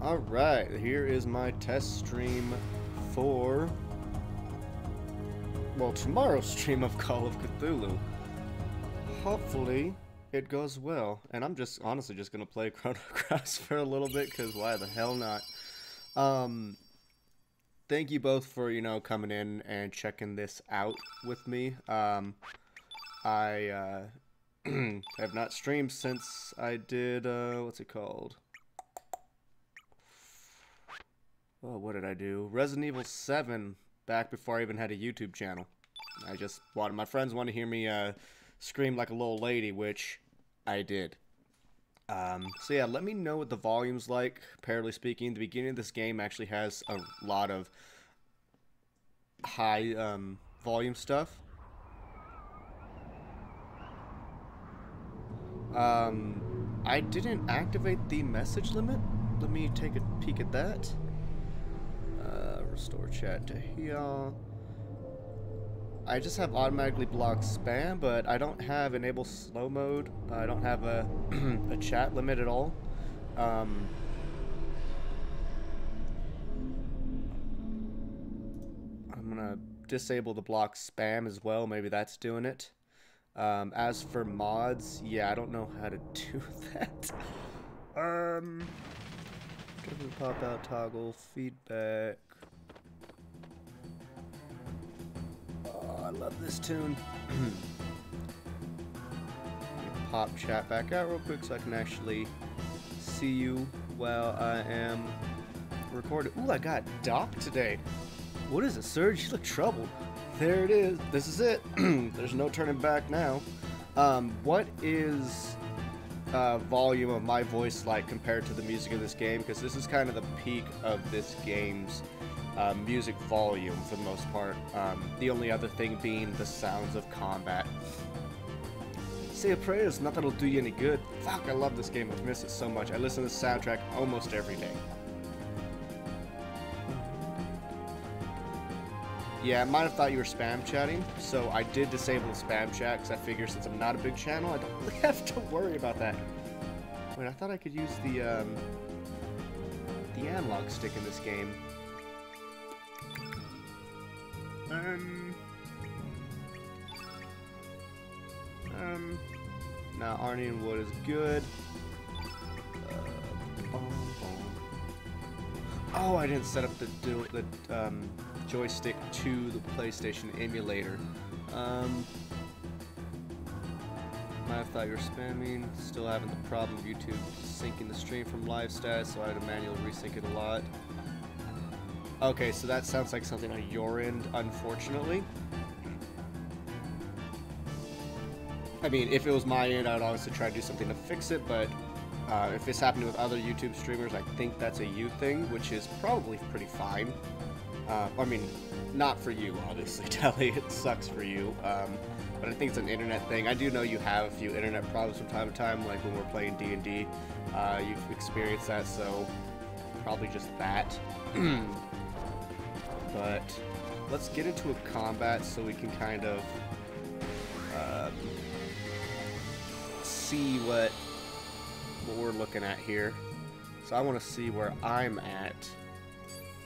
Alright, here is my test stream for, well, tomorrow's stream of Call of Cthulhu. Hopefully it goes well, and I'm just honestly just gonna play Chrono Cross for a little bit, because why the hell not? Thank you both for, you know, coming in and checking this out with me. I have not streamed since I did, what's it called? Oh, what did I do? Resident Evil 7, back before I even had a YouTube channel. I just wanted, my friends wanted to hear me scream like a little lady, which I did. So yeah, let me know what the volume's like, comparatively speaking. The beginning of this game actually has a lot of high volume stuff. I didn't activate the message limit. Let me take a peek at that. Restore chat to here. I just have automatically blocked spam, but I don't have enable slow mode. I don't have a, a chat limit at all. I'm gonna disable the block spam as well. Maybe that's doing it. As for mods, yeah, I don't know how to do that. Pop out toggle feedback. Oh, I love this tune. Pop chat back out real quick so I can actually see you while I am recording. Ooh, I got Doc today. What is it, Serge? You look troubled. There it is. This is it. There's no turning back now. What is volume of my voice like compared to the music of this game? Because this is kind of the peak of this game's music volume for the most part. The only other thing being the sounds of combat. Say a prayer is nothing that'll do you any good. Fuck, I love this game. I've missed it so much. I listen to the soundtrack almost every day. Yeah, I might have thought you were spam chatting, so I did disable the spam chat because I figure since I'm not a big channel, I don't really have to worry about that. Wait, I thought I could use the analog stick in this game. Now Arnie and Wood is good. Oh, I didn't set up the joystick to the PlayStation emulator. Might have thought you were spamming. Still having the problem of YouTube syncing the stream from live stats, so I had to manually resync it a lot. Okay, so that sounds like something on your end, unfortunately. I mean, if it was my end, I'd obviously try to do something to fix it, but if it's happening with other YouTube streamers, I think that's a you thing, which is probably pretty fine. I mean, not for you, obviously, Telly. It sucks for you. But I think it's an internet thing. I do know you have a few internet problems from time to time, like when we're playing D&D. You've experienced that, so probably just that. But let's get into a combat so we can kind of see what we're looking at here. So I want to see where I'm at.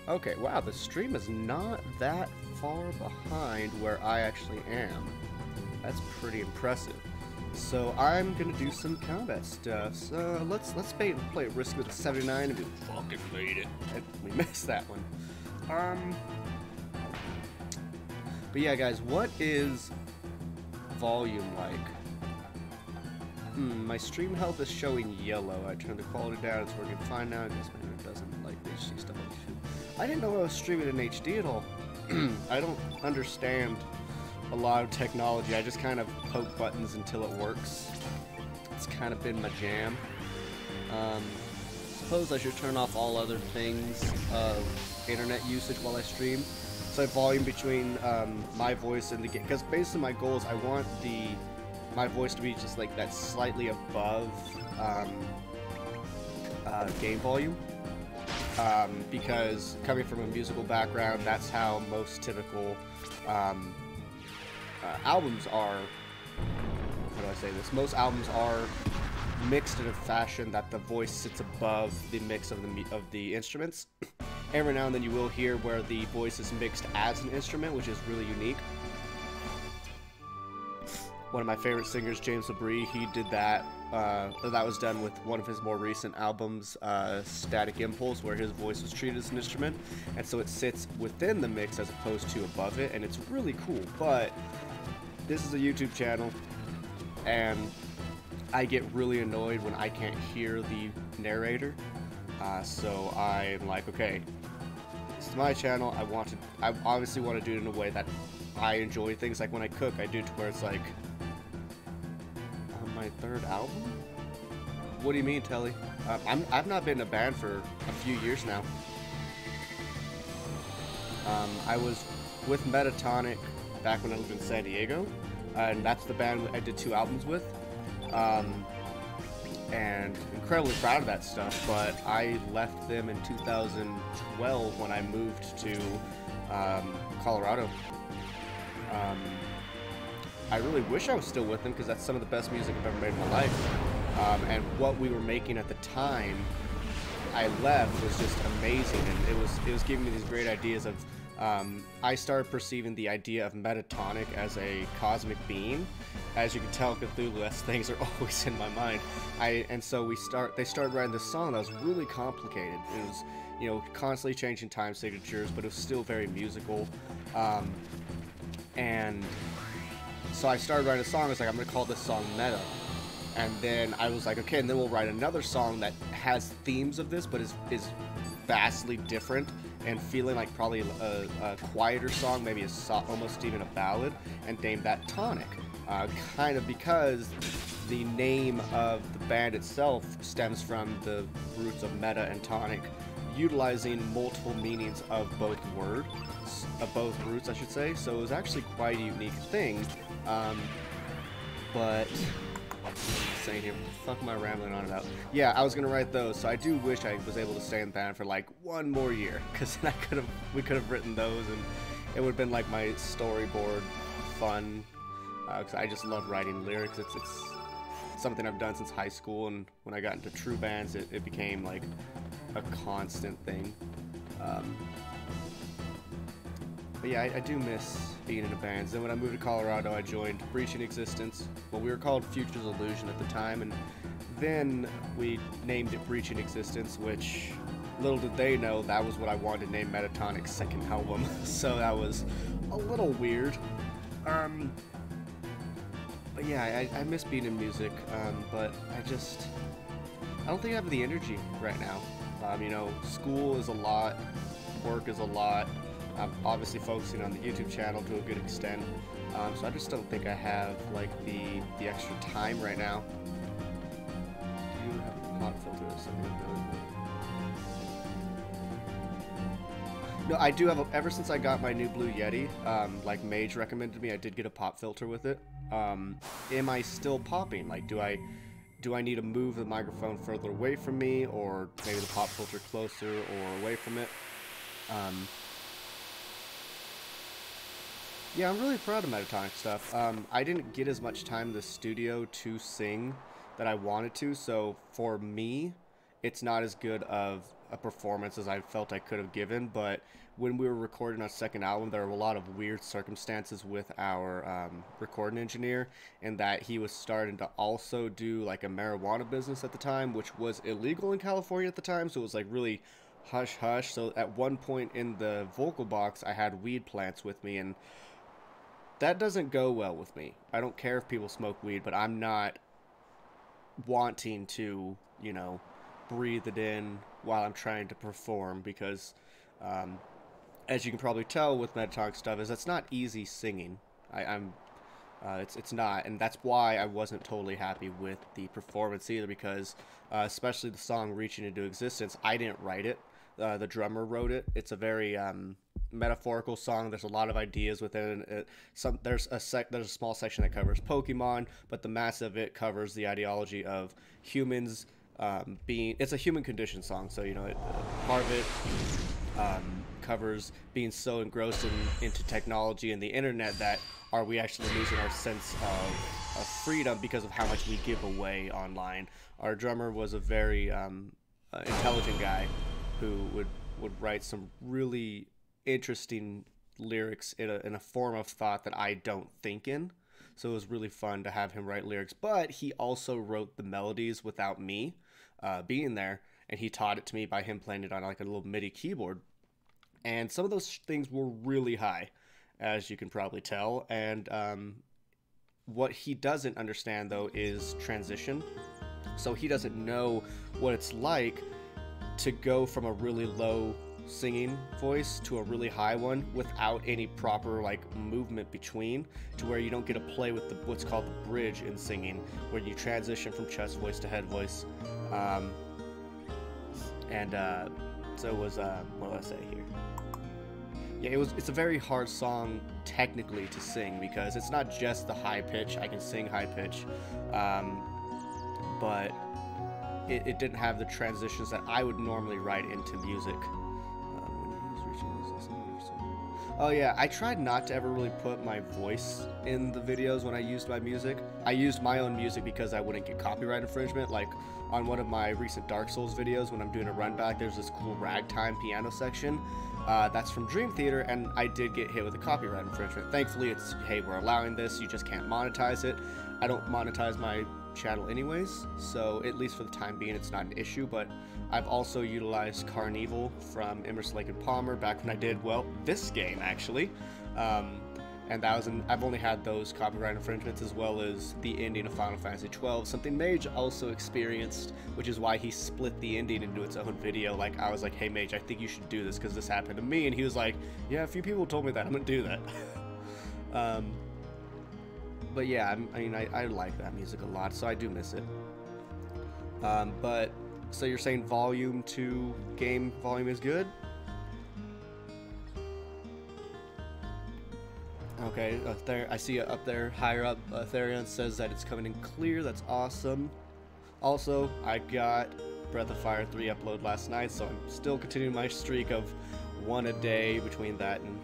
Okay, wow, the stream is not that far behind where I actually am. That's pretty impressive. So I'm gonna do some combat stuff. So let's play Risk with the 79 and we fucking made it. We missed that one. But yeah, guys, what is volume like? My stream health is showing yellow. I turned the quality down. It's working fine now. I guess my internet doesn't like HD stuff on YouTube. I didn't know I was streaming in HD at all. I don't understand a lot of technology. I just kind of poke buttons until it works. It's kind of been my jam. Suppose I should turn off all other things of internet usage while I stream. So I volume between my voice and the game. Because basically my goal is I want the my voice to be just like that slightly above game volume. Because coming from a musical background, that's how most typical albums are. How do I say this? Most albums are mixed in a fashion that the voice sits above the mix of the instruments. Every now and then you will hear where the voice is mixed as an instrument, which is really unique. One of my favorite singers, James LaBrie, he did that. That was done with one of his more recent albums, Static Impulse, where his voice was treated as an instrument, and so it sits within the mix as opposed to above it, and it's really cool. But this is a YouTube channel, and I get really annoyed when I can't hear the narrator. So I'm like, okay, this is my channel. I obviously want to do it in a way that I enjoy things. Like when I cook, I do it to where it's like, my third album? What do you mean, Telly? I've not been in a band for a few years now. I was with Metatonic back when I lived in San Diego, and that's the band I did 2 albums with. And incredibly proud of that stuff, but I left them in 2012 when I moved to Colorado. I really wish I was still with them because that's some of the best music I've ever made in my life. And what we were making at the time I left was just amazing, and it was giving me these great ideas of I started perceiving the idea of Metatonic as a cosmic being. As you can tell, Cthulhu-esque things are always in my mind. And so they started writing this song that was really complicated. It was, you know, constantly changing time signatures, but it was still very musical. And so I started writing a song. I was like, I'm gonna call this song Meta. And then I was like, okay, and then we'll write another song that has themes of this, but is vastly different and feeling like probably a quieter song, maybe almost even a ballad, and name that Tonic. Kind of because the name of the band itself stems from the roots of meta and tonic, utilizing multiple meanings of both roots, I should say. So it was actually quite a unique thing. But saying here, what the fuck am I rambling on about? Yeah, I was gonna write those, so I do wish I was able to stay in the band for like one more year, because then we could have written those, and it would have been like my storyboard fun, because I just love writing lyrics. It's something I've done since high school, and when I got into true bands, it became like a constant thing. But yeah, I do miss being in a band. Then when I moved to Colorado, I joined Breaching Existence. Well, we were called Futures Illusion at the time, and then we named it Breaching Existence, which little did they know that was what I wanted to name Metatonic's second album. So that was a little weird. But yeah, I miss being in music, but I don't think I have the energy right now. You know, school is a lot, work is a lot. I'm obviously focusing on the YouTube channel to a good extent, so I just don't think I have like the extra time right now. Do you have a pop filter or something like that? No, I do have. Ever since I got my new Blue Yeti, like Mage recommended me, I did get a pop filter with it. Am I still popping? Like, do I need to move the microphone further away from me, or maybe the pop filter closer or away from it? Yeah, I'm really proud of Metatonic stuff. I didn't get as much time in the studio to sing that I wanted to, so for me, it's not as good of a performance as I felt I could have given, but when we were recording our second album, there were a lot of weird circumstances with our recording engineer, in that he was starting to also do like a marijuana business at the time, which was illegal in California at the time, so it was like really hush-hush. So at one point in the vocal box, I had weed plants with me, and that doesn't go well with me. I don't care if people smoke weed, but I'm not wanting to, you know, breathe it in while I'm trying to perform, because as you can probably tell with Metatonic stuff, is it's not easy singing. It's not, and that's why I wasn't totally happy with the performance either, because especially the song Reaching Into Existence, I didn't write it. The drummer wrote it. It's a very metaphorical song. There's a lot of ideas within it. There's a small section that covers Pokemon, but the mass of it covers the ideology of humans being. It's a human condition song, so part of it covers being so engrossed into technology and the internet that are we actually losing our sense of freedom because of how much we give away online. Our drummer was a very intelligent guy who would write some really interesting lyrics in a form of thought that I don't think in. So it was really fun to have him write lyrics. But he also wrote the melodies without me being there, and he taught it to me by him playing it on like a little MIDI keyboard. And some of those things were really high, as you can probably tell. And what he doesn't understand, though, is transition. So he doesn't know what it's like to go from a really low singing voice to a really high one without any proper like movement between, to where you don't get to play with what's called the bridge in singing, where you transition from chest voice to head voice. So it was what do I say here? Yeah, it's a very hard song technically to sing because it's not just the high pitch. I can sing high pitch, but it didn't have the transitions that I would normally write into music. Oh yeah, I tried not to ever really put my voice in the videos when I used my music. I used my own music because I wouldn't get copyright infringement. Like on one of my recent Dark Souls videos when I'm doing a run back, there's this cool ragtime piano section. That's from Dream Theater, and I did get hit with a copyright infringement. Thankfully, it's, hey, we're allowing this, you just can't monetize it. I don't monetize my channel anyways, so at least for the time being, it's not an issue, but I've also utilized Carnival from Emerson, Lake & Palmer back when I did, well, this game, actually. And that was I've only had those copyright infringements, as well as the ending of Final Fantasy XII, something Mage also experienced, which is why he split the ending into its own video. Like, I was like, hey Mage, I think you should do this because this happened to me, and he was like, yeah, a few people told me that, I'm gonna do that. But yeah, I like that music a lot, so I do miss it. But, so you're saying volume to game volume is good? Okay, there, I see it up there, higher up. Therion says that it's coming in clear. That's awesome. Also, I got Breath of Fire 3 upload last night, so I'm still continuing my streak of one a day between that and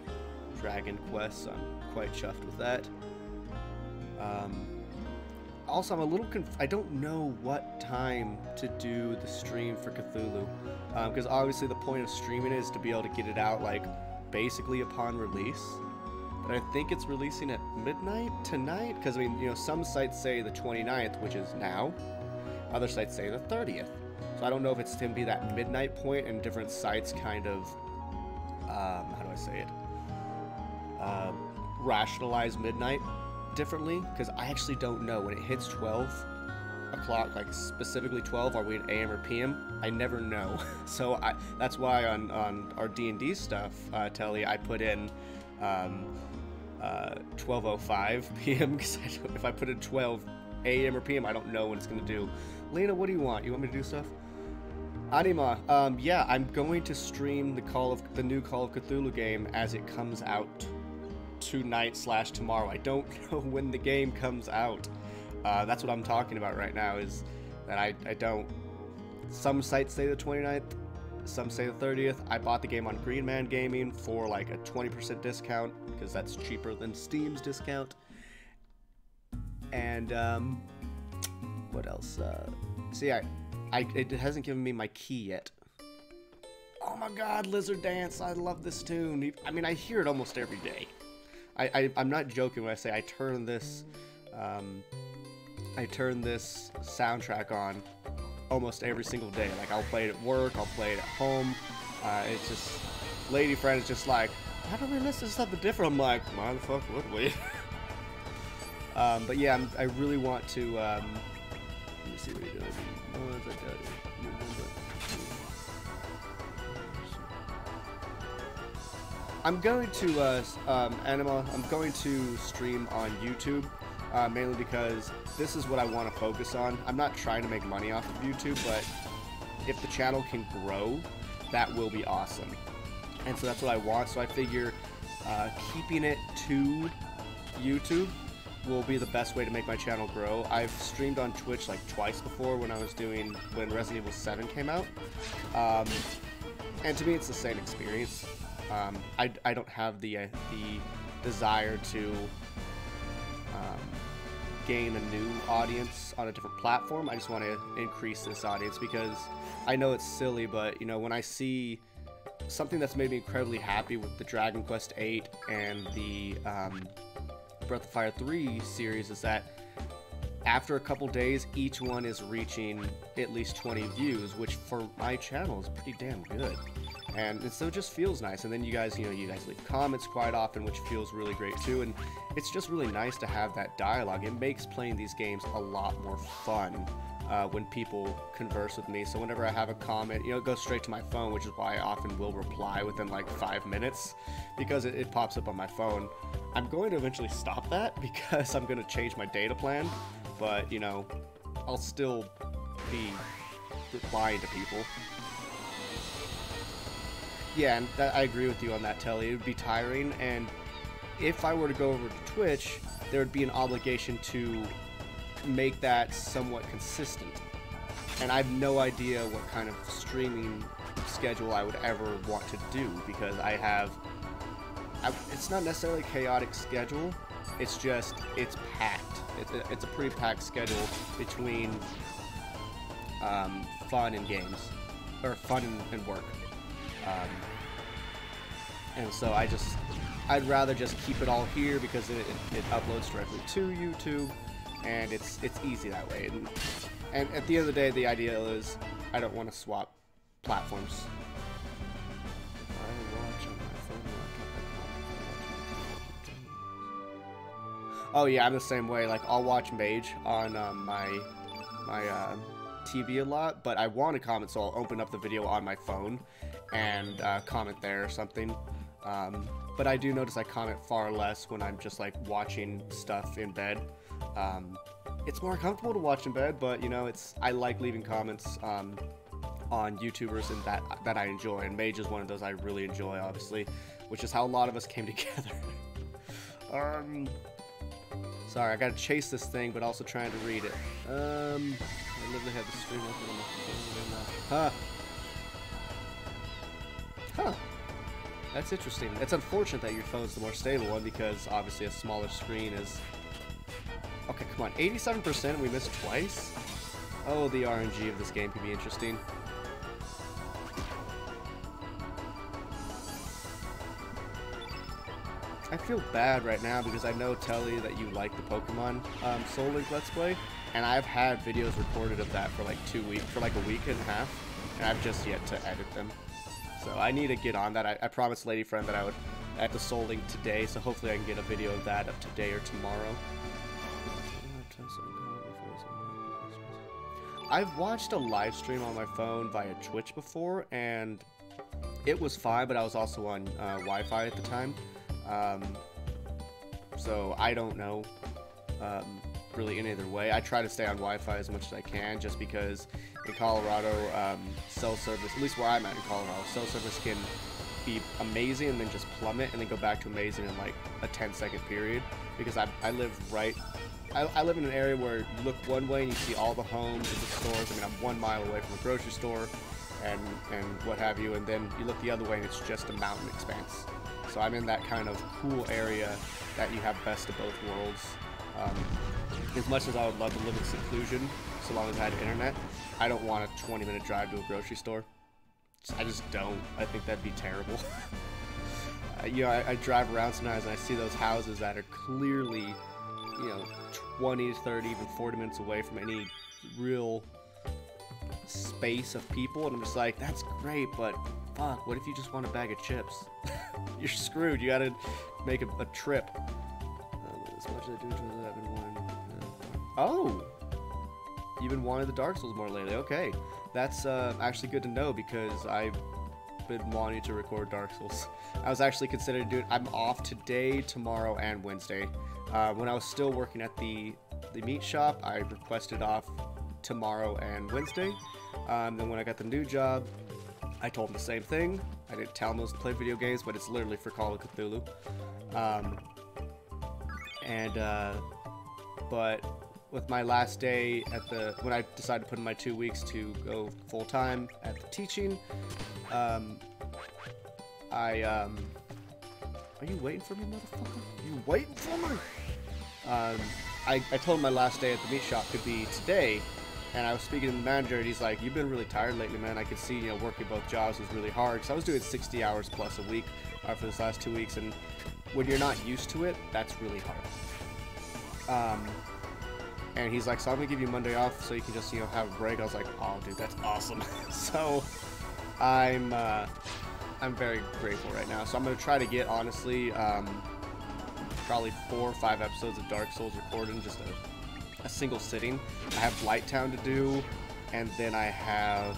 Dragon Quest, so I'm quite chuffed with that. Also, I'm a little I don't know what time to do the stream for Cthulhu, because obviously the point of streaming is to be able to get it out, like, basically upon release. But I think it's releasing at midnight tonight, because, I mean, some sites say the 29th, which is now. Other sites say the 30th. So I don't know if it's going to be that midnight point, and different sites kind of, how do I say it? Rationalize midnight differently, because I actually don't know. When it hits 12 o'clock, like specifically 12, are we at AM or PM? I never know. So that's why on our D&D stuff, Telly, I put in 12:05 p.m. because if I put in 12 a.m. or p.m., I don't know when it's going to do. Lena, what do you want? You want me to do stuff? Anima, yeah, I'm going to stream the new Call of Cthulhu game as it comes out tonight/tomorrow. I don't know when the game comes out. That's what I'm talking about right now, is that I don't. Some sites say the 29th, some say the 30th. I bought the game on Green Man Gaming for like a 20% discount, because that's cheaper than Steam's discount. And what else? See, it hasn't given me my key yet. Oh my God, Lizard Dance! I love this tune. I mean, I hear it almost every day. I'm not joking when I say I turn this soundtrack on almost every single day. Like, I'll play it at work, I'll play it at home. It's just, lady friend is just like, why don't we listen to something different? I'm like, why the fuck would we? But yeah, I really want to, let me see what you're doing. I'm going to, Anima, I'm going to stream on YouTube, mainly because this is what I want to focus on. I'm not trying to make money off of YouTube, but if the channel can grow, that will be awesome. And so that's what I want. So I figure keeping it to YouTube will be the best way to make my channel grow. I've streamed on Twitch like twice before when Resident Evil 7 came out. And to me, it's the same experience. I don't have the desire to gain a new audience on a different platform. I just want to increase this audience because I know it's silly, but you know, when I see something that's made me incredibly happy with the Dragon Quest VIII and the Breath of Fire 3 series is that after a couple days, each one is reaching at least 20 views, which for my channel is pretty damn good. And so it just feels nice. And then you guys leave comments quite often, which feels really great too. And it's just really nice to have that dialogue. It makes playing these games a lot more fun when people converse with me. So whenever I have a comment, you know, it goes straight to my phone, which is why I often will reply within like 5 minutes because it pops up on my phone. I'm going to eventually stop that because I'm going to change my data plan. But, you know, I'll still be replying to people. Yeah, and I agree with you on that, Telly. It would be tiring, and if I were to go over to Twitch, there would be an obligation to make that somewhat consistent. And I have no idea what kind of streaming schedule I would ever want to do, because it's not necessarily a chaotic schedule, it's just, it's packed. It's a pretty packed schedule between fun and games, or fun and work. And so I'd rather just keep it all here because it uploads directly to YouTube, and it's easy that way. And at the end of the day, the idea is I don't want to swap platforms. Oh yeah, I'm the same way. Like, I'll watch Mage on my TV a lot, but I want to comment, so I'll open up the video on my phone and comment there or something. But I do notice I comment far less when I'm just like watching stuff in bed. It's more comfortable to watch in bed, but you know, I like leaving comments on YouTubers and that I enjoy, and Mage is one of those I really enjoy, obviously, which is how a lot of us came together. Sorry, I gotta chase this thing, but also trying to read it. I literally have the stream open on my phone. Huh. That's interesting. It's unfortunate that your phone's the more stable one, because obviously a smaller screen is... Okay, come on. 87% and we missed twice? Oh, the RNG of this game could be interesting. I feel bad right now because I know, Telly, that you like the Pokemon Soul Link Let's Play, and I've had videos recorded of that for like like a week and a half, and I've just yet to edit them. So I need to get on that. I promised Lady Friend that I would add the Soul Link today, so hopefully I can get a video of that up today or tomorrow. I've watched a live stream on my phone via Twitch before, and it was fine, but I was also on Wi-Fi at the time. So I don't know really in either way. I try to stay on Wi-Fi as much as I can, just because in Colorado, cell service, at least where I'm at in Colorado, cell service can be amazing and then just plummet and then go back to amazing in like a 10-second period, because I live I live in an area where you look one way and you see all the homes and the stores. I mean, I'm 1 mile away from a grocery store and what have you, and then you look the other way and it's just a mountain expanse. So I'm in that kind of cool area that you have best of both worlds. As much as I would love to live in seclusion, so long as I had internet, I don't want a 20-minute drive to a grocery store. I just don't. I think that'd be terrible. You know, I drive around sometimes and I see those houses that are clearly, you know, 20, 30, even 40 minutes away from any real space of people, and I'm just like, that's great, but fuck, what if you just want a bag of chips? You're screwed. You gotta make a trip. As much as I do, I've been wanting. Oh, you've been wanting the Dark Souls more lately. Okay, that's actually good to know, because I've been wanting to record Dark Souls. I was actually considering doing. I'm off today, tomorrow, and Wednesday. When I was still working at the meat shop, I requested off tomorrow and Wednesday. Then when I got the new job, I told him the same thing. I didn't tell him it was to play video games, but it's literally for Call of Cthulhu. But with my last day when I decided to put in my 2 weeks to go full time at the teaching, are you waiting for me, motherfucker? You waiting for me? I told him my last day at the meat shop could be today, and I was speaking to the manager, and he's like, "You've been really tired lately, man. I could see, you know, working both jobs was really hard." Because I was doing 60 hours plus a week for this last 2 weeks, and when you're not used to it, that's really hard. And he's like, "So I'm gonna give you Monday off so you can just, you know, have a break." I was like, "Oh, dude, that's awesome." So I'm very grateful right now. So I'm gonna try to get, honestly, probably 4 or 5 episodes of Dark Souls recorded in just a single sitting. I have Blighttown to do, and then I have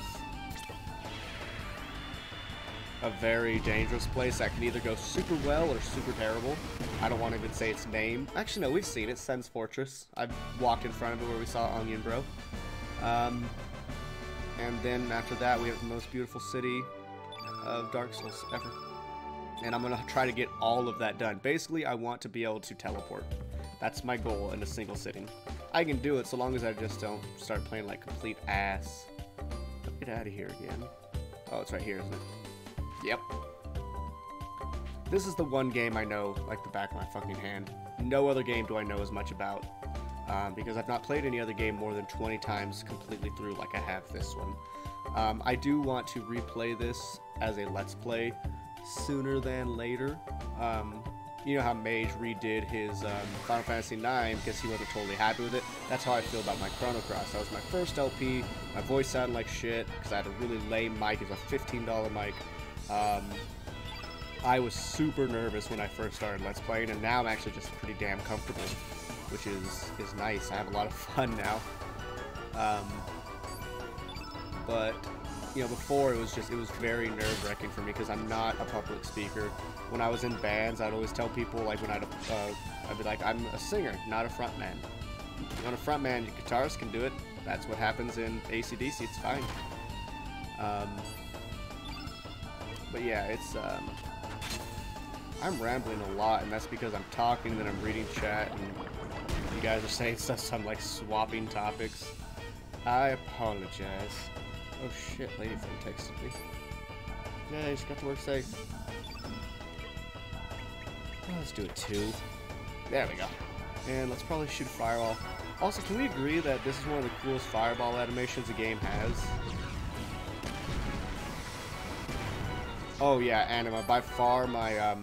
a very dangerous place that can either go super well or super terrible. I don't want to even say its name. Actually, no, we've seen it. Sen's Fortress. I've walked in front of it where we saw Onion Bro. And then after that, we have the most beautiful city of Dark Souls ever. And I'm going to try to get all of that done. Basically, I want to be able to teleport. That's my goal in a single sitting. I can do it so long as I just don't start playing like complete ass. Get out of here again. Oh, it's right here, isn't it? Yep. This is the one game I know like the back of my fucking hand. No other game do I know as much about. Because I've not played any other game more than 20 times completely through like I have this one. I do want to replay this as a Let's Play sooner than later. You know how Mage redid his Final Fantasy IX because he wasn't totally happy with it? That's how I feel about my Chrono Cross. That was my first LP. My voice sounded like shit because I had a really lame mic. It was a $15 mic. I was super nervous when I first started Let's Playing, and now I'm actually just pretty damn comfortable, which is nice. I have a lot of fun now. But you know, before it was very nerve-wracking for me because I'm not a public speaker. When I was in bands, I'd always tell people, like, when I'd be like, I'm a singer, not a front man. You want a front man, your guitarist can do it. That's what happens in AC/DC, it's fine. But yeah, it's, I'm rambling a lot, and that's because I'm talking, and then I'm reading chat, and you guys are saying stuff, so I'm, like, swapping topics. I apologize. Oh shit, Ladyfin texted me. Yeah, you just got to work safe. Oh, let's do a 2. There we go. And let's probably shoot Fireball. Also, can we agree that this is one of the coolest Fireball animations the game has? Oh yeah, Anima. By far, my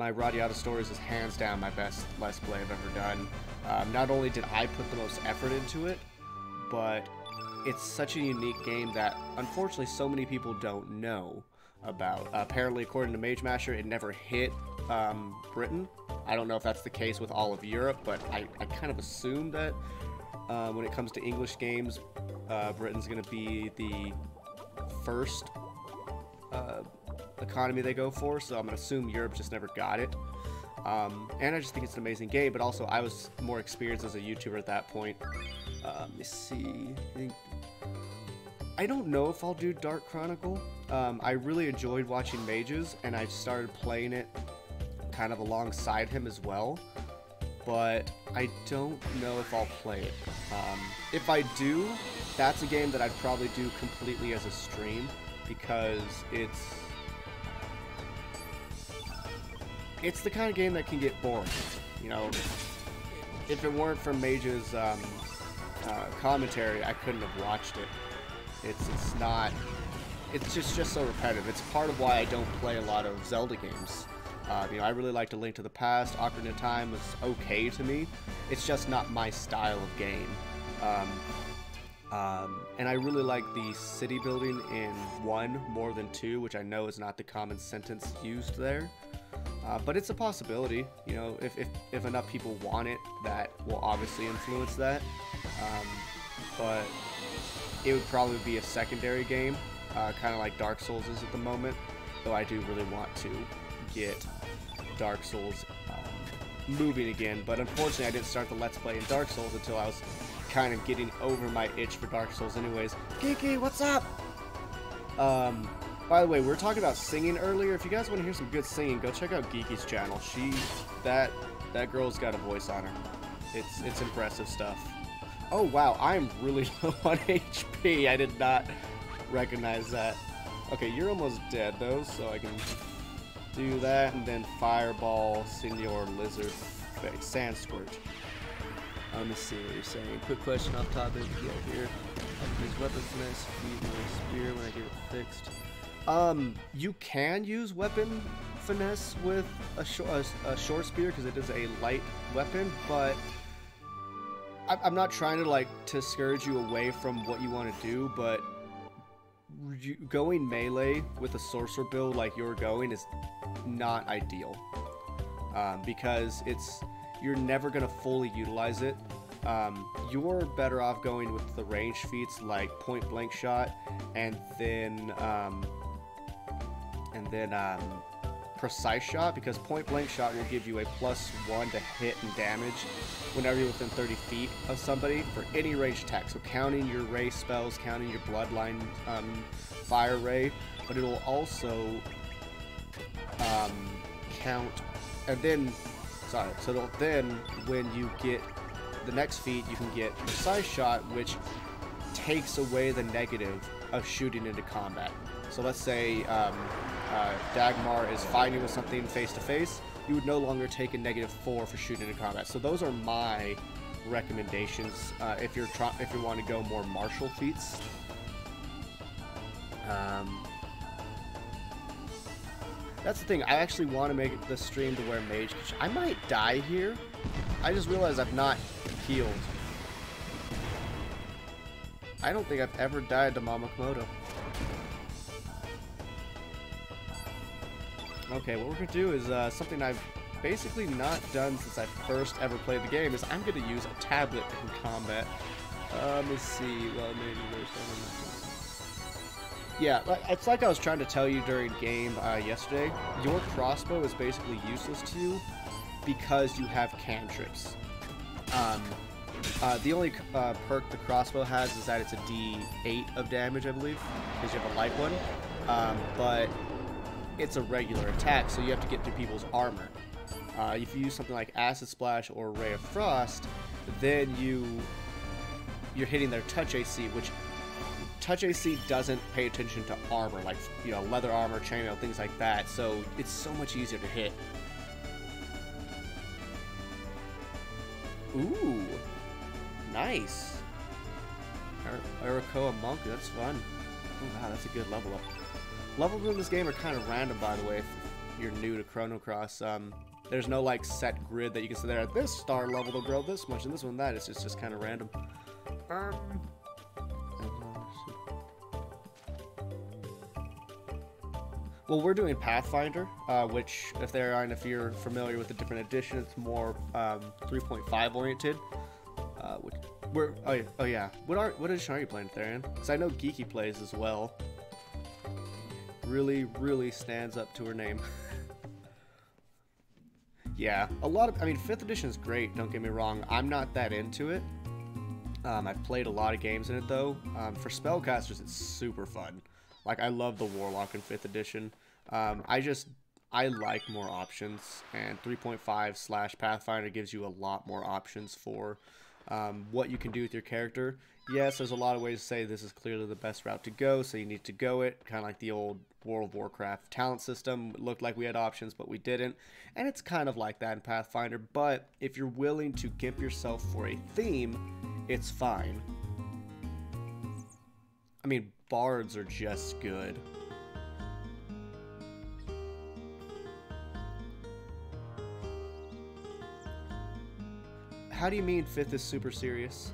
Radiata Stories is hands down my best Let's Play I've ever done. Not only did I put the most effort into it, but it's such a unique game that, unfortunately, so many people don't know about. Apparently, according to Mage Masher, it never hit Britain. I don't know if that's the case with all of Europe, but I kind of assume that when it comes to English games, Britain's going to be the first economy they go for, so I'm going to assume Europe just never got it. And I just think it's an amazing game, but also I was more experienced as a YouTuber at that point. Let me see. I don't know if I'll do Dark Chronicle. I really enjoyed watching Mages, and I started playing it kind of alongside him as well, but I don't know if I'll play it. If I do, that's a game that I'd probably do completely as a stream, because it's the kind of game that can get boring. You know, if it weren't for Mage's commentary, I couldn't have watched it. It's just so repetitive. It's part of why I don't play a lot of Zelda games. You know, I really liked A Link to the Past. Ocarina of Time was okay to me. It's just not my style of game. And I really like the city building in 1 more than 2, which I know is not the common sentence used there. But it's a possibility. You know, if enough people want it, that will obviously influence that. But it would probably be a secondary game, kind of like Dark Souls is at the moment, though I do really want to get Dark Souls moving again. But unfortunately, I didn't start the Let's Play in Dark Souls until I was kind of getting over my itch for Dark Souls anyways. Kiki, what's up? By the way, we were talking about singing earlier. If you guys want to hear some good singing, go check out Geeky's channel. That girl's got a voice on her. It's impressive stuff. Oh wow, I'm really low on HP. I did not recognize that. Okay, you're almost dead though, so I can do that and then fireball Senor Lizard Face Sand Squirt. Let me see what you're saying. Quick question off topic. Yeah, here. I can use weapon finesse, feed my spear when I get it fixed. You can use weapon finesse with a short spear because it is a light weapon, but I'm not trying to like discourage you away from what you want to do, but going melee with a sorcerer build like you're going is not ideal, because you're never gonna fully utilize it. You're better off going with the range feats like point blank shot and then precise shot, because point blank shot will give you a +1 to hit and damage whenever you're within 30 feet of somebody for any ranged attack. So counting your ray spells, counting your bloodline fire ray, but it'll also count, and then then when you get the next feat, you can get precise shot, which takes away the negative of shooting into combat. So let's say Dagmar is fighting with something face to face, you would no longer take a -4 for shooting into combat. So those are my recommendations if you want to go more martial feats. That's the thing. I actually want to make the stream to where mage. I might die here. I just realized I've not healed. I don't think I've ever died to Mama Komodo. Okay, what we're going to do is something I've basically not done since I first ever played the game, is I'm going to use a tablet in combat. Let's see. Well, maybe there's something. Yeah, it's like I was trying to tell you during game yesterday. Your crossbow is basically useless to you because you have cantrips. The only perk the crossbow has is that it's a D8 of damage, I believe, because you have a light one. But it's a regular attack, so you have to get through people's armor. If you use something like Acid Splash or Ray of Frost, then you're hitting their touch AC, which touch AC doesn't pay attention to armor, like, you know, leather armor, chainmail, things like that, so it's so much easier to hit. Ooh, nice. Arakoa Monk, that's fun. Oh, wow, that's a good level up. Levels in this game are kind of random, by the way, if you're new to Chrono Cross. There's no, like, set grid that you can say there, at this star level they'll grow this much, and this one that. It's just kind of random. Well, we're doing Pathfinder, which, if you're familiar with the different edition, it's more 3.5 oriented. Oh yeah. What edition are you playing, Therian? Because I know Geeky plays as well. Really stands up to her name. Yeah, I mean, 5th edition is great, don't get me wrong. I'm not that into it. I've played a lot of games in it, though. For spellcasters, it's super fun. Like, I love the Warlock in 5th edition. I like more options, and 3.5 / Pathfinder gives you a lot more options for what you can do with your character. Yes, there's a lot of ways to say this is clearly the best route to go, so you need to go it. Kind of like the old World of Warcraft talent system. It looked like we had options, but we didn't. And it's kind of like that in Pathfinder, but if you're willing to gimp yourself for a theme, it's fine. I mean, bards are just good. How do you mean 5th is super serious?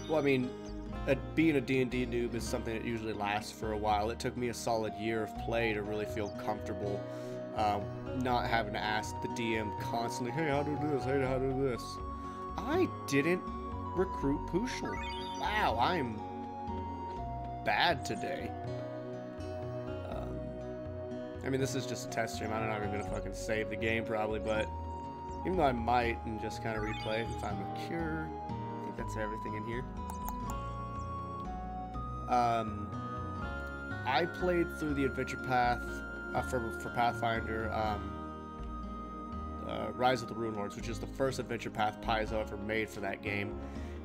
Well, I mean, being a D&D noob is something that usually lasts for a while. It took me a solid year of play to really feel comfortable not having to ask the DM constantly, hey, how do this? Hey, how do this? I didn't recruit Pushel. Wow, I'm bad today. I mean, this is just a test stream. I'm not even gonna fucking save the game probably, but even though I might and just kind of replay it and find a cure. I think that's everything in here. I played through the adventure path for Pathfinder, Rise of the Rune Lords, which is the first adventure path Paizo ever made for that game.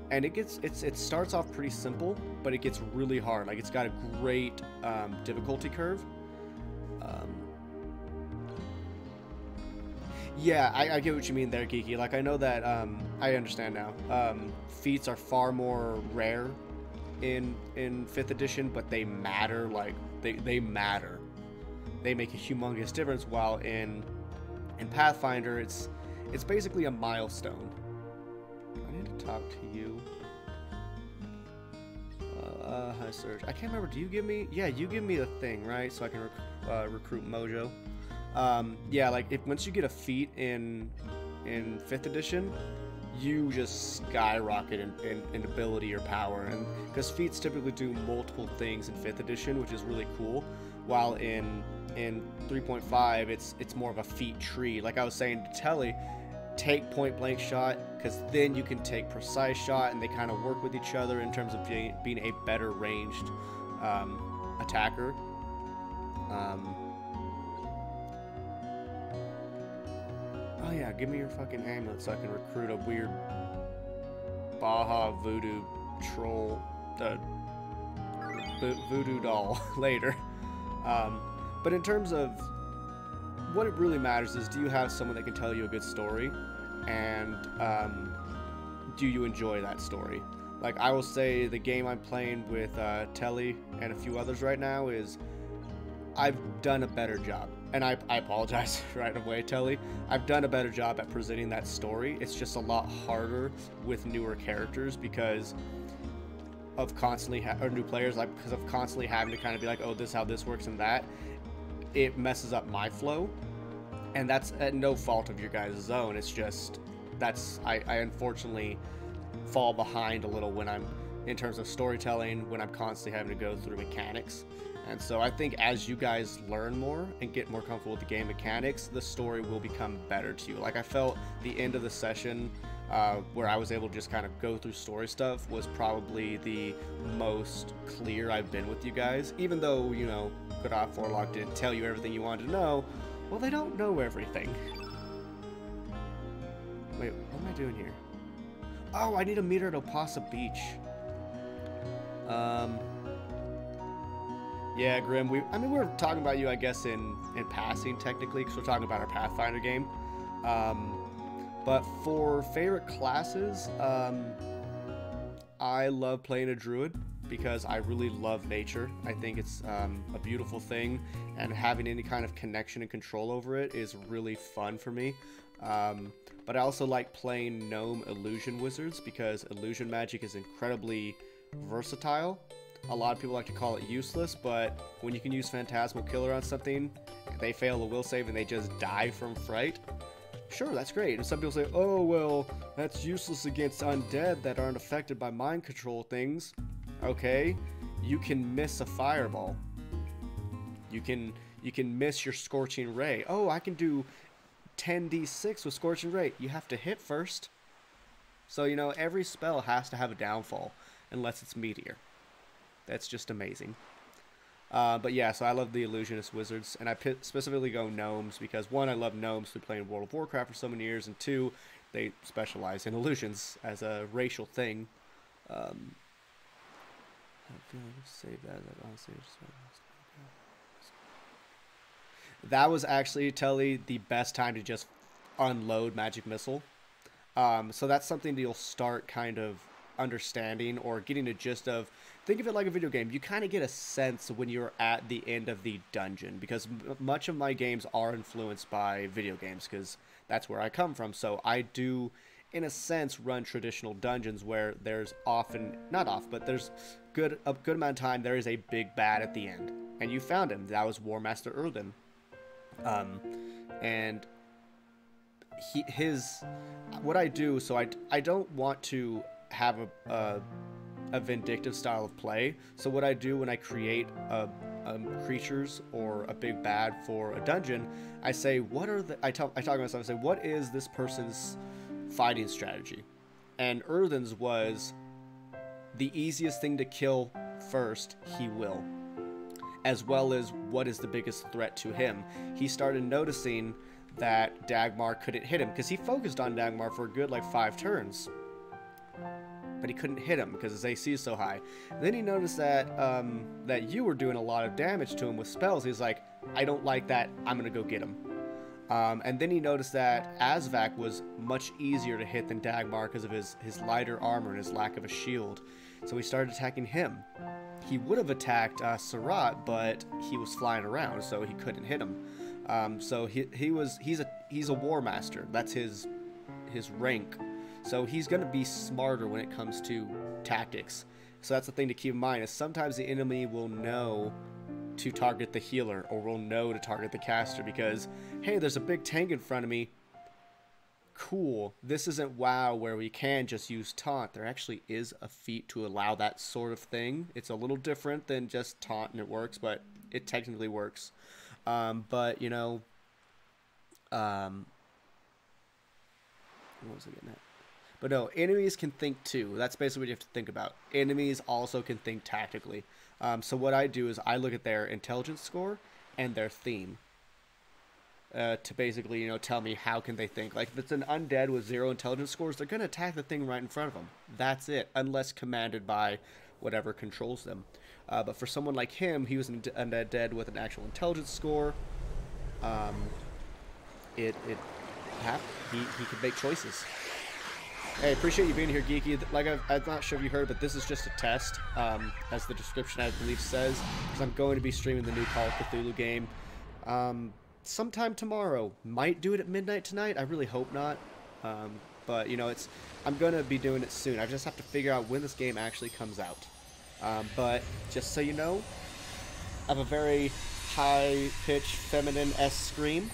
And it starts off pretty simple, but it gets really hard. Like, it's got a great difficulty curve. Yeah, I get what you mean there, Geeky. Like, I know that, I understand now. Feats are far more rare in 5th edition, but they matter. Like, they matter. They make a humongous difference, while in Pathfinder, it's basically a milestone. I need to talk to you. Hi, Serge. I can't remember. Do you give me? Yeah, you give me the thing, right? So I can recruit Mojo. Yeah, like once you get a feat in 5th edition, you just skyrocket in ability or power, and because feats typically do multiple things in 5th edition, which is really cool. While in 3.5, it's more of a feat tree. Like I was saying to Telly, take point blank shot, because then you can take precise shot, and they kind of work with each other in terms of being a better ranged attacker. Oh yeah, give me your fucking amulet so I can recruit a weird Baja voodoo troll, voodoo doll later. But in terms of what it really matters is, do you have someone that can tell you a good story, and do you enjoy that story? Like, I will say the game I'm playing with Telly and a few others right now is, I've done a better job. And I apologize right away, Telly. I've done a better job at presenting that story. It's just a lot harder with newer characters because of constantly or new players, like because of constantly having to kind of be like, oh, this is how this works and that. It messes up my flow, and that's at no fault of your guys' own. It's just I unfortunately fall behind a little when I'm in terms of storytelling, when I'm constantly having to go through mechanics. And so I think as you guys learn more and get more comfortable with the game mechanics, the story will become better to you. Like, I felt the end of the session where I was able to just kind of go through story stuff was probably the most clear I've been with you guys. Even though, you know, Good Eye Forlock didn't tell you everything you wanted to know, well, they don't know everything. Wait, what am I doing here? Oh, I need a meter at Opasa Beach. Yeah, Grim, we were talking about you, I guess, in passing, technically, because we're talking about our Pathfinder game. But for favorite classes, I love playing a druid because I really love nature. I think it's a beautiful thing, and having any kind of connection and control over it is really fun for me. But I also like playing gnome illusion wizards because illusion magic is incredibly versatile. A lot of people like to call it useless, but when you can use Phantasmal Killer on something, they fail a will save and they just die from fright, sure, that's great. And some people say, oh, well, that's useless against undead that aren't affected by mind control things. Okay, you can miss a fireball. You can miss your Scorching Ray. Oh, I can do 10d6 with Scorching Ray. You have to hit first. So, you know, every spell has to have a downfall unless it's Meteor. That's just amazing. But yeah, so I love the Illusionist Wizards, and I specifically go Gnomes because, one, I love Gnomes through playing World of Warcraft for so many years, and two, they specialize in illusions as a racial thing. I feel like I'll save that. Honestly, that was actually, Telly, the best time to just unload Magic Missile. So that's something that you'll start kind of understanding or getting a gist of. Think of it like a video game. You kind of get a sense when you're at the end of the dungeon, because much of my games are influenced by video games because that's where I come from. So I do, in a sense, run traditional dungeons where there's often, not often, but there's a good amount of time there is a big bad at the end. And you found him. That was War Master Erden. And what I do, so I don't want to have a vindictive style of play. So what I do when I create a creatures or a big bad for a dungeon, I say, I talk to myself, I say, what is this person's fighting strategy? And Earthen's was the easiest thing to kill first, he will. As well as what is the biggest threat to him. He started noticing that Dagmar couldn't hit him, because he focused on Dagmar for a good like 5 turns. But he couldn't hit him because his AC is so high. Then he noticed that that you were doing a lot of damage to him with spells. He's like, I don't like that, I'm gonna go get him. And then he noticed that Azvac was much easier to hit than Dagmar because of his lighter armor and his lack of a shield. So he started attacking him. He would have attacked Surat, but he was flying around, so he couldn't hit him. So he's a war master. That's his rank. So he's going to be smarter when it comes to tactics. So that's the thing to keep in mind, is sometimes the enemy will know to target the healer, or will know to target the caster, because, hey, there's a big tank in front of me. Cool. This isn't WoW where we can just use taunt. There actually is a feat to allow that sort of thing. It's a little different than just taunt and it works, but it technically works. But, you know, what was I getting at? But no, enemies can think too. That's basically what you have to think about. Enemies also can think tactically. So what I do is I look at their intelligence score and their theme. To basically, you know, tell me how can they think. Like, if it's an undead with 0 intelligence scores, they're going to attack the thing right in front of them. That's it, unless commanded by whatever controls them. But for someone like him, he was an undead with an actual intelligence score. He could make choices. Hey, appreciate you being here, Geeky. Like, I'm not sure if you heard, but this is just a test, as the description, I believe, says, because I'm going to be streaming the new Call of Cthulhu game. Sometime tomorrow. Might do it at midnight tonight. I really hope not. But, you know, I'm going to be doing it soon. I just have to figure out when this game actually comes out. But, just so you know, I have a very high-pitched, feminine-esque scream.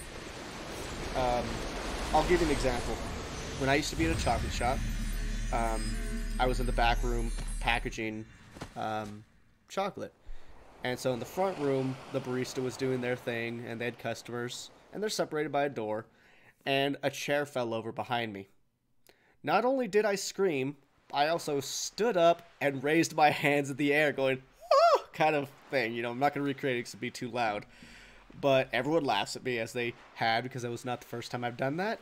I'll give you an example. When I used to be in a chocolate shop, I was in the back room packaging chocolate. And so in the front room, the barista was doing their thing, and they had customers, and they're separated by a door, and a chair fell over behind me. Not only did I scream, I also stood up and raised my hands in the air going, oh, kind of thing. You know, I'm not going to recreate it because it'd be too loud. But everyone laughs at me, as they had, because it was not the first time I've done that.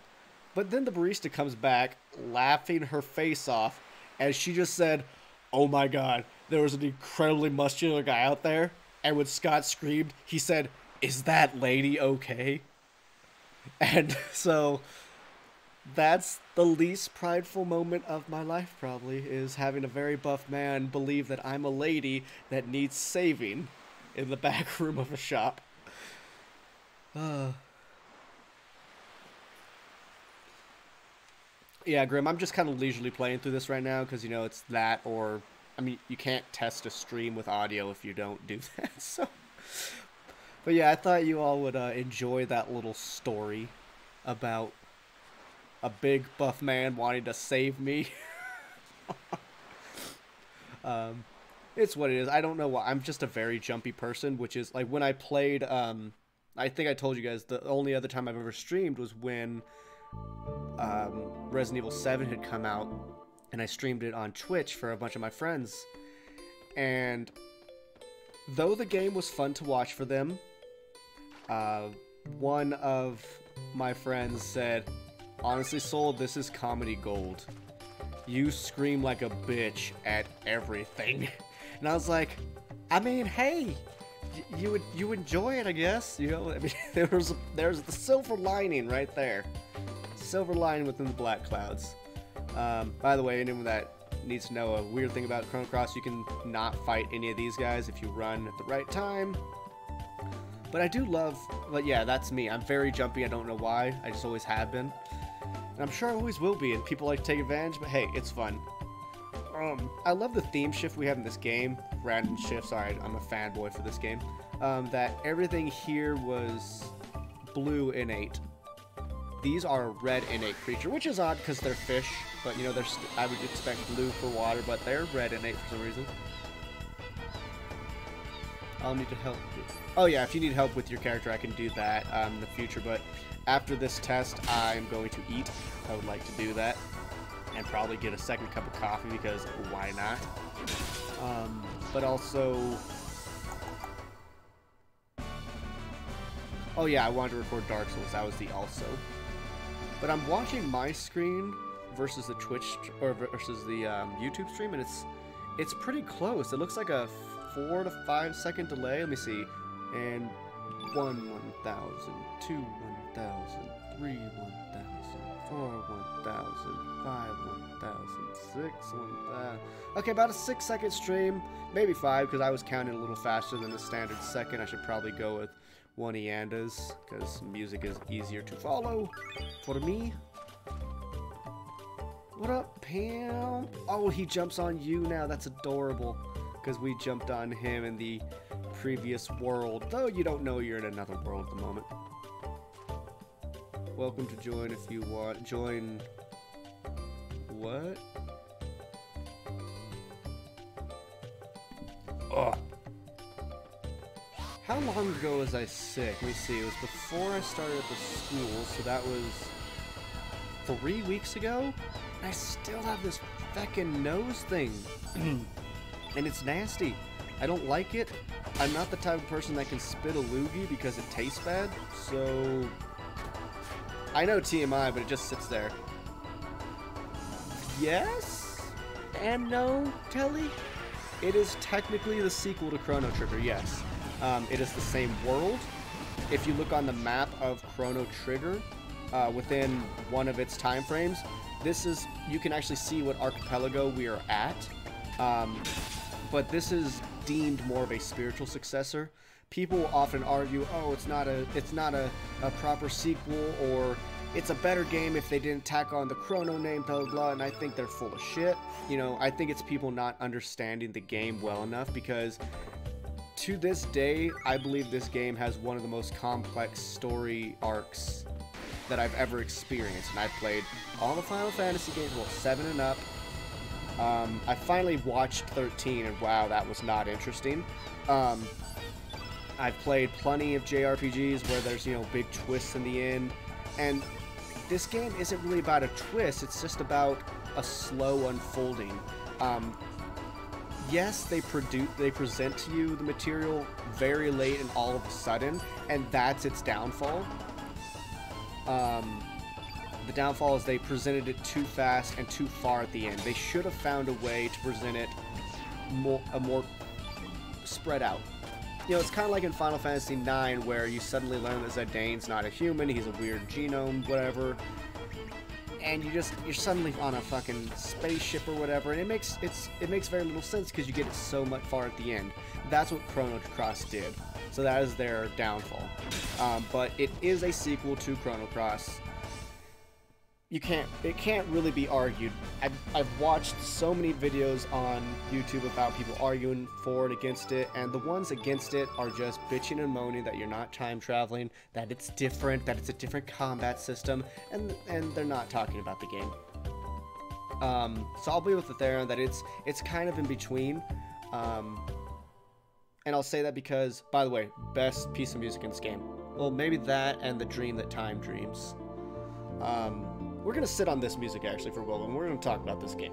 But then the barista comes back, laughing her face off, as she just said, oh my god, there was an incredibly muscular guy out there, and when Scott screamed, he said, is that lady okay? And so, that's the least prideful moment of my life, probably, is having a very buff man believe that I'm a lady that needs saving in the back room of a shop. Yeah, Grim, I'm just kind of leisurely playing through this right now, because, you know, it's that, or, I mean, you can't test a stream with audio if you don't do that, so. But yeah, I thought you all would enjoy that little story about a big buff man wanting to save me. It's what it is. I don't know why. I'm just a very jumpy person, which is, like, when I played, I think I told you guys, the only other time I've ever streamed was when Resident Evil 7 had come out, and I streamed it on Twitch for a bunch of my friends. And though the game was fun to watch for them, one of my friends said, honestly, Soul, this is comedy gold. You scream like a bitch at everything. And I was like, I mean, hey, you enjoy it, I guess. You know, I mean, there's the silver lining right there. Silver lining within the black clouds. By the way, anyone that needs to know a weird thing about Chrono Cross, you can not fight any of these guys if you run at the right time. But I do love, but yeah, that's me. I'm very jumpy. I don't know why. I just always have been. And I'm sure I always will be, and people like to take advantage, but hey, it's fun. I love the theme shift we have in this game. Random shift, sorry, I'm a fanboy for this game. That everything here was blue innate. These are a red innate creature, which is odd because they're fish, but you know, I would expect blue for water, but they're red innate for some reason. I'll need to help with... Oh yeah, if you need help with your character, I can do that in the future, but after this test, I'm going to eat. I would like to do that. And probably get a second cup of coffee, because why not? But also... Oh yeah, I wanted to record Dark Souls, that was the also. But I'm watching my screen versus the Twitch, or versus the YouTube stream, and it's pretty close. It looks like a 4 to 5 second delay. Let me see. And 1,000, 2 1,000, 3 1,000, 4 1,000, 5 1,000, 6 1,000. Okay, about a 6 second stream, maybe 5, because I was counting a little faster than the standard second. I should probably go with 1 Eanda's, because music is easier to follow for me. What up, Pam? Oh, he jumps on you now. That's adorable, because we jumped on him in the previous world, though you don't know you're in another world at the moment. Welcome to join if you want. Join... What? Ugh. How long ago was I sick? Let me see. It was before I started at the school, so that was 3 weeks ago? And I still have this feckin' nose thing. And it's nasty. I don't like it. I'm not the type of person that can spit a loogie because it tastes bad, so... I know TMI, but it just sits there. Yes? And no, Telly? It is technically the sequel to Chrono Trigger, yes. It is the same world. If you look on the map of Chrono Trigger, within one of its time frames, this is, you can actually see what archipelago we are at. But this is deemed more of a spiritual successor. People often argue, oh, it's not a proper sequel, or it's a better game if they didn't tack on the Chrono name, blah, blah, blah, and I think they're full of shit. You know, I think it's people not understanding the game well enough, because to this day, I believe this game has one of the most complex story arcs that I've ever experienced, and I've played all the Final Fantasy games, well, 7 and up. I finally watched 13, and wow, that was not interesting. I've played plenty of JRPGs where there's, you know, big twists in the end, and this game isn't really about a twist, it's just about a slow unfolding. Yes, they present to you the material very late and all of a sudden, and that's its downfall. The downfall is they presented it too fast and too far at the end. They should have found a way to present it more spread out. You know, it's kind of like in Final Fantasy IX, where you suddenly learn that Zidane's not a human, he's a weird genome, whatever, and you're suddenly on a fucking spaceship or whatever, and it makes very little sense because you get it so much far at the end. That's what Chrono Cross did. So that is their downfall. But it is a sequel to Chrono Cross. It can't really be argued. I've watched so many videos on YouTube about people arguing for and against it, and the ones against it are just bitching and moaning that you're not time traveling, that it's different, that it's a different combat system, and they're not talking about the game. So I'll be with it there, that it's kind of in between. And I'll say that because, by the way, best piece of music in this game. Well, maybe that and The Dream That Time Dreams. We're going to sit on this music, actually, for a while, and we're going to talk about this game.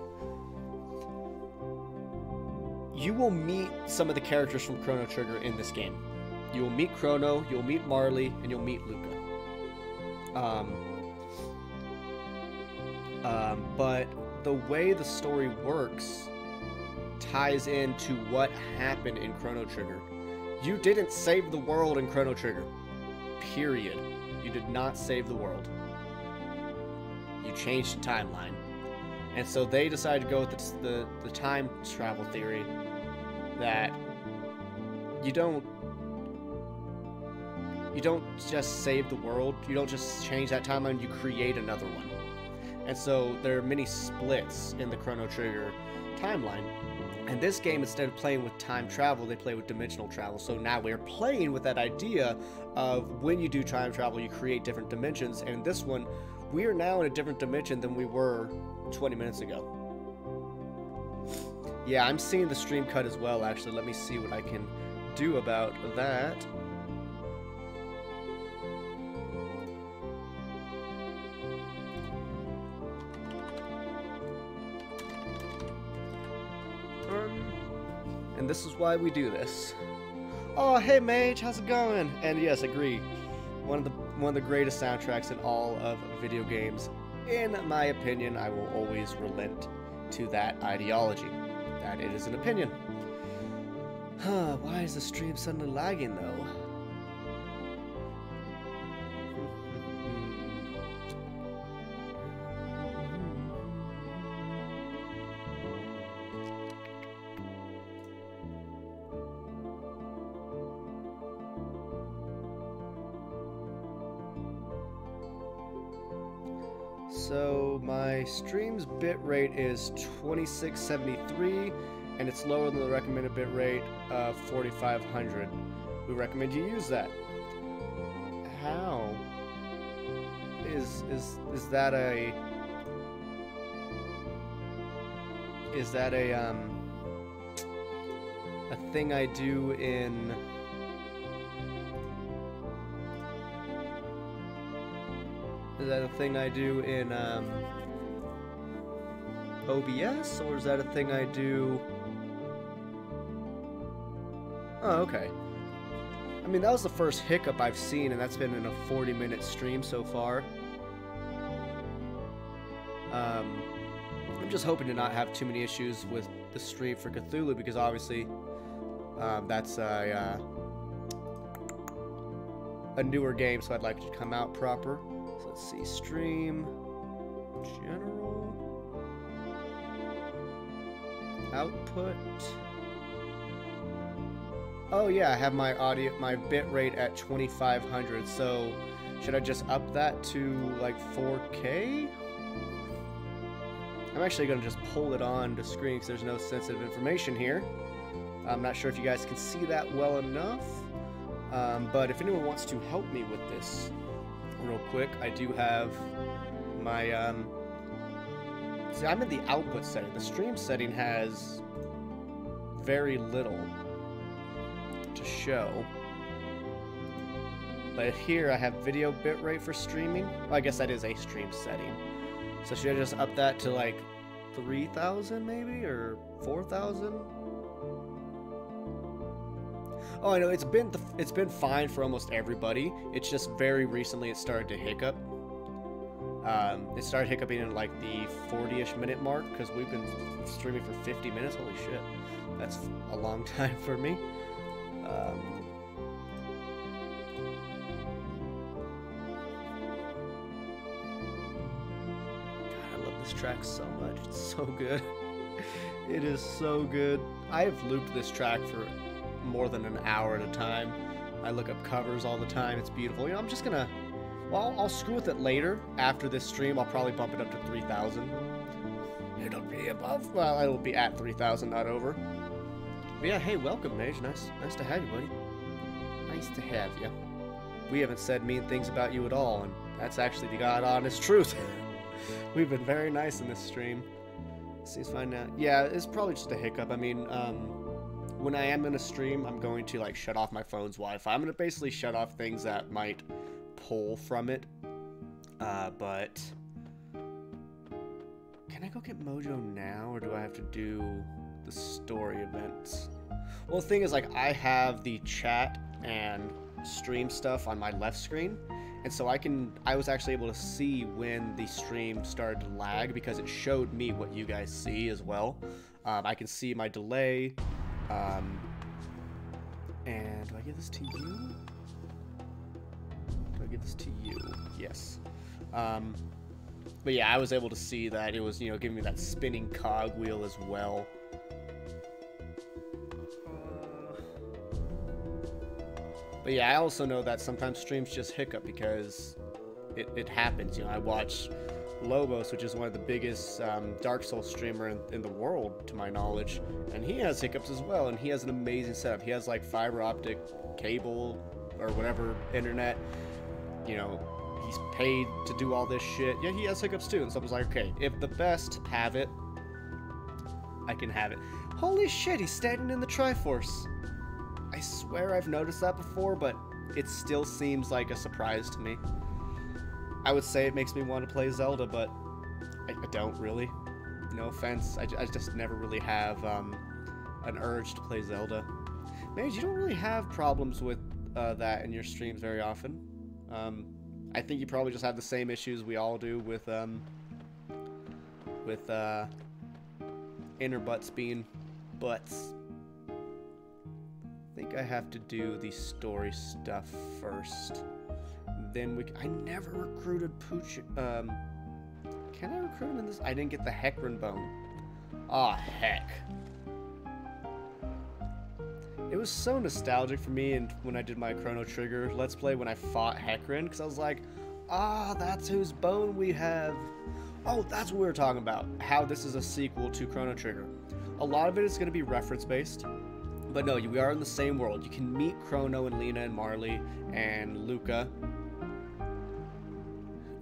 You will meet some of the characters from Chrono Trigger in this game. You will meet Chrono, you'll meet Marley, and you'll meet Luca. But the way the story works ties into what happened in Chrono Trigger. You didn't save the world in Chrono Trigger. Period. You did not save the world. You changed the timeline. And so they decided to go with the time travel theory that you don't just save the world, you don't just change that timeline, you create another one. And so there are many splits in the Chrono Trigger timeline. And this game, instead of playing with time travel, they play with dimensional travel. So now we're playing with that idea of when you do time travel, you create different dimensions. And in this one, we are now in a different dimension than we were 20 minutes ago. Yeah, I'm seeing the stream cut as well, actually. Let me see what I can do about that. And this is why we do this. Oh, hey Mage, how's it going? And yes, agree. One of the greatest soundtracks in all of video games. In my opinion, I will always relent to that ideology. That it is an opinion. Huh, why is the stream suddenly lagging though? So my stream's bitrate is 2673, and it's lower than the recommended bitrate of 4500. We recommend you use that. How? Is that a thing I do in OBS, or is that a thing I do? Oh, okay. I mean, that was the first hiccup I've seen, and that's been in a 40-minute stream so far. I'm just hoping to not have too many issues with the stream for Cthulhu, because obviously that's a newer game, so I'd like it to come out proper. So let's see, stream, general, output. Oh yeah, I have my bit rate at 2500, so should I just up that to like 4K? I'm actually going to just pull it on to screen because there's no sensitive information here. I'm not sure if you guys can see that well enough, but if anyone wants to help me with this real quick, I do have my, see, I'm in the output setting. The stream setting has very little to show, but here I have video bitrate for streaming. Well, I guess that is a stream setting. So should I just up that to like 3,000 maybe, or 4,000? Oh, I know it's been fine for almost everybody. It's just very recently it started to hiccup. It started hiccuping in like the 40-ish minute mark because we've been streaming for 50 minutes. Holy shit, that's a long time for me. This track so much. It's so good. It is so good. I have looped this track for more than an hour at a time. I look up covers all the time. It's beautiful. You know, I'm just gonna, well, I'll screw with it later. After this stream, I'll probably bump it up to 3,000. It'll be above, well, it'll be at 3,000, not over. But yeah, hey, welcome, Mage. Nice to have you, buddy. Nice to have you. We haven't said mean things about you at all, and that's actually the God honest truth. We've been very nice in this stream. Seems fine now. Yeah, it's probably just a hiccup. I mean, when I am in a stream, I'm going to like shut off my phone's Wi-Fi. I'm going to basically shut off things that might pull from it. But can I go get Mojo now, or do I have to do the story events? Well, the thing is, like, I have the chat and stream stuff on my left screen. And so I was actually able to see when the stream started to lag because it showed me what you guys see as well. I can see my delay. And do I give this to you? Do I give this to you? Yes. But yeah, I was able to see that it was, you know, giving me that spinning cogwheel as well. But yeah, I also know that sometimes streams just hiccup because it happens. You know, I watch Lobos, which is one of the biggest Dark Souls streamer in the world, to my knowledge, and he has hiccups as well, and he has an amazing setup. He has like fiber optic cable or whatever internet. You know, he's paid to do all this shit. Yeah, he has hiccups too, and someone's like, okay, if the best have it, I can have it. Holy shit, he's standing in the Triforce. I swear I've noticed that before, but it still seems like a surprise to me. I would say it makes me want to play Zelda, but I don't really. No offense, I just never really have an urge to play Zelda. Mage, you don't really have problems with that in your streams very often. I think you probably just have the same issues we all do with inner butts being butts. I think I have to do the story stuff first. Then I never recruited Pooch. Can I recruit him in this? I didn't get the Hecarim bone. Aw, heck. It was so nostalgic for me, and when I did my Chrono Trigger Let's Play when I fought Hecarim, because I was like, that's whose bone we have. Oh, that's what we were talking about. How this is a sequel to Chrono Trigger. A lot of it is going to be reference-based. But no, we are in the same world. You can meet Chrono and Lena and Marley and Luca.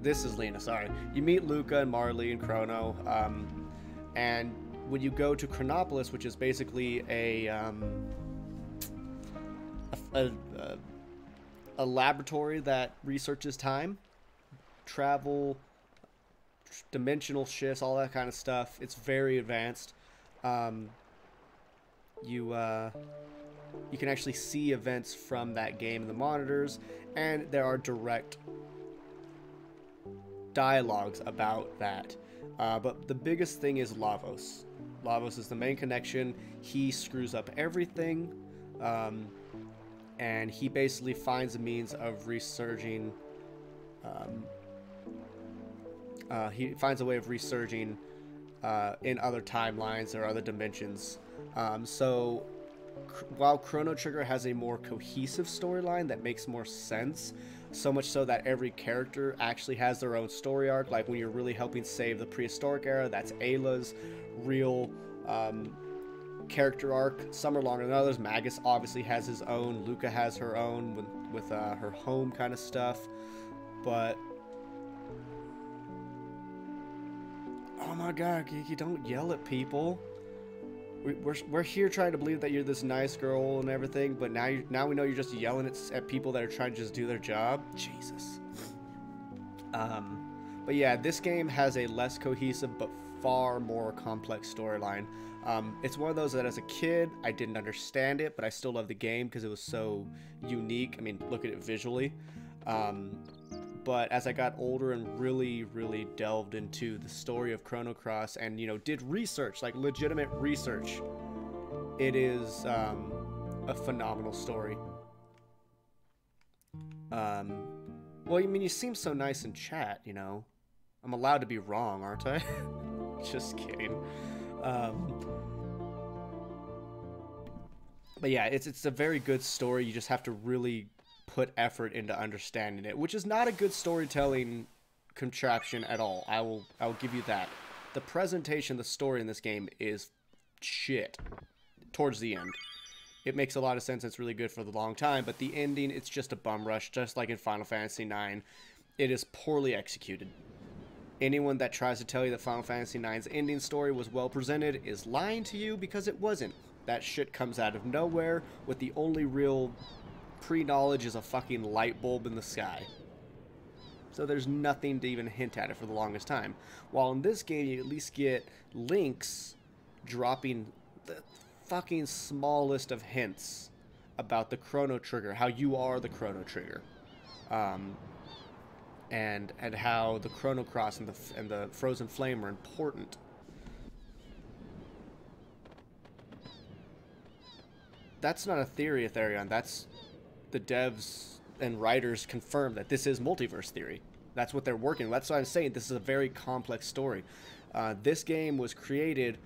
This is Lena, sorry. You meet Luca and Marley and Chrono. And when you go to Chronopolis, which is basically a laboratory that researches time, travel, dimensional shifts, all that kind of stuff. It's very advanced. You can actually see events from that game in the monitors, and there are direct dialogues about that. But the biggest thing is Lavos. Lavos is the main connection. He screws up everything, and he basically finds a means of resurging. He finds a way of resurging in other timelines or other dimensions. So while Chrono Trigger has a more cohesive storyline that makes more sense, so much so that every character actually has their own story arc, like when you're really helping save the prehistoric era, that's Ayla's real character arc. Some are longer than others. Magus obviously has his own, Luca has her own with her home kind of stuff, but oh my god, Kiki, don't yell at people. We're here trying to believe that you're this nice girl and everything, but now we know you're just yelling at people that are trying to just do their job. Jesus. But yeah, this game has a less cohesive but far more complex storyline. It's one of those that as a kid I didn't understand it, but I still love the game because it was so unique. I mean, look at it visually. But as I got older and really, really delved into the story of Chrono Cross and, did research, like legitimate research, it is a phenomenal story. Well, I mean, you seem so nice in chat, I'm allowed to be wrong, aren't I? Just kidding. But yeah, it's a very good story. You just have to really put effort into understanding it, which is not a good storytelling contraption at all. I will give you that. The presentation, the story in this game is shit towards the end. It makes a lot of sense. It's really good for the long time, but the ending, it's just a bum rush, just like in Final Fantasy IX. It is poorly executed. Anyone that tries to tell you that Final Fantasy IX's ending story was well presented is lying to you, because it wasn't. That shit comes out of nowhere with the only real pre-knowledge is a fucking light bulb in the sky. So there's nothing to even hint at it for the longest time. While in this game, you at least get links dropping the fucking smallest of hints about the Chrono Trigger, how you are the Chrono Trigger, and how the Chrono Cross and the Frozen Flame are important. That's not a theory, Aetherion. That's the devs and writers confirm that this is multiverse theory. That's what they're working with. That's why I'm saying this is a very complex story. This game was created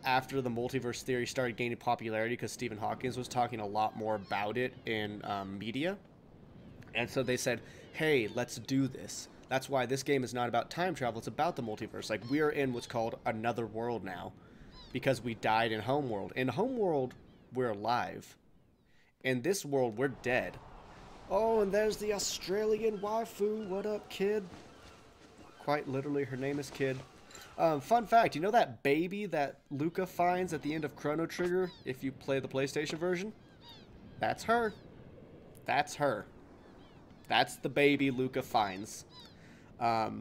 after the multiverse theory started gaining popularity because Stephen Hawking was talking a lot more about it in media. And so they said, hey, let's do this. That's why this game is not about time travel. It's about the multiverse. Like, we are in what's called another world now because we died in Homeworld. In Homeworld, we're alive. In this world, we're dead. Oh, and there's the Australian waifu. What up, kid? Quite literally, her name is Kid. Fun fact, you know that baby that Luca finds at the end of Chrono Trigger if you play the PlayStation version? That's her. That's her. That's the baby Luca finds. But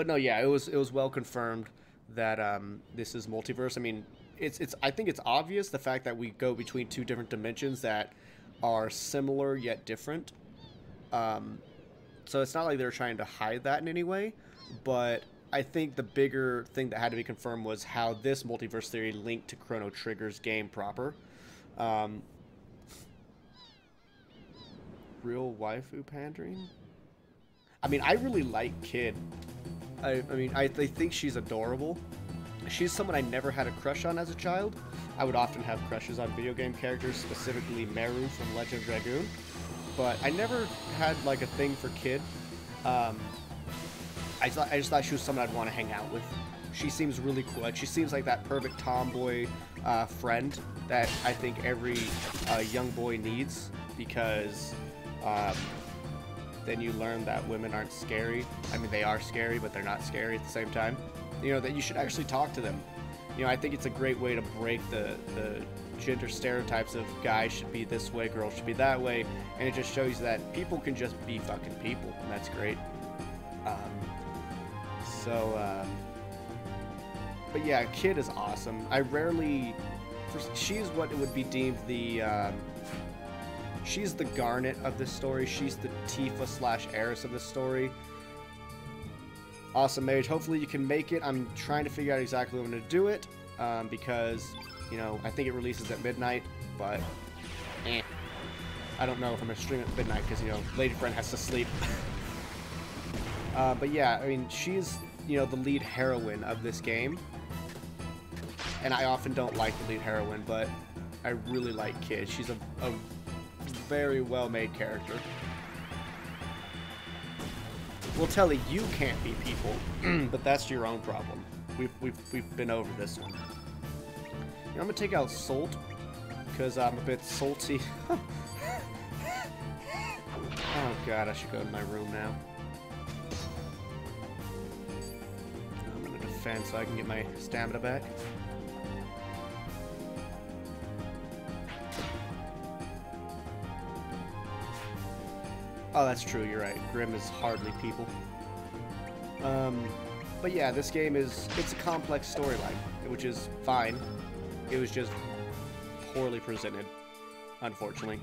no, yeah, it was well confirmed that this is multiverse. I mean, it's I think it's obvious the fact that we go between two different dimensions that are similar yet different. So it's not like they're trying to hide that in any way, but I think the bigger thing that had to be confirmed was how this multiverse theory linked to Chrono Trigger's game proper. Real waifu pandering? I mean, I really like Kid. I think she's adorable. She's someone I never had a crush on as a child. I would often have crushes on video game characters, specifically Meru from Legend of Dragoon. But I never had, like, a thing for Kid. I just thought she was someone I'd want to hang out with. She seems really cool. Like, she seems like that perfect tomboy friend that I think every young boy needs, because then you learn that women aren't scary. I mean, they are scary, but they're not scary at the same time. You know, that you should actually talk to them. You know, I think it's a great way to break the gender stereotypes of guys should be this way, girls should be that way, and it just shows that people can just be fucking people, and that's great. But yeah, Kid is awesome. She's what would be deemed the, she's the Garnet of this story. She's the Tifa / Eris of this story. Awesome, Mage. Hopefully you can make it. I'm trying to figure out exactly when I'm going to do it, because, you know, I think it releases at midnight, but, I don't know if I'm going to stream it at midnight, because, you know, Lady Friend has to sleep. But yeah, I mean, she's, you know, the lead heroine of this game. And I often don't like the lead heroine, but I really like Kid. She's a very well-made character. Well, Telly, you can't be people, but that's your own problem. We've been over this one. You know, I'm gonna take out Salt, because I'm a bit salty. Oh god, I should go to my room now. I'm gonna defend so I can get my stamina back. Oh, that's true, you're right. Grimm is hardly people. But yeah, this game it's a complex storyline, which is fine. It was just poorly presented, unfortunately.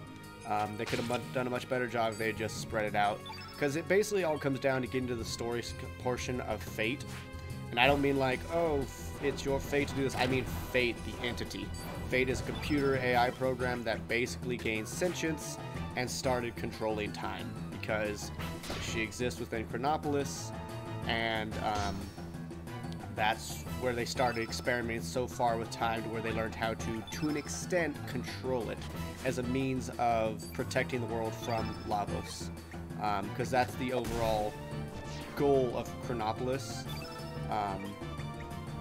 They could have done a much better job if they had just spread it out. Because it basically all comes down to getting to the story portion of Fate. And I don't mean like, oh, it's your fate to do this. I mean Fate, the entity. Fate is a computer AI program that basically gained sentience and started controlling time, because she exists within Chronopolis, and that's where they started experimenting so far with time to where they learned how to an extent, control it as a means of protecting the world from Lavos, because that's the overall goal of Chronopolis.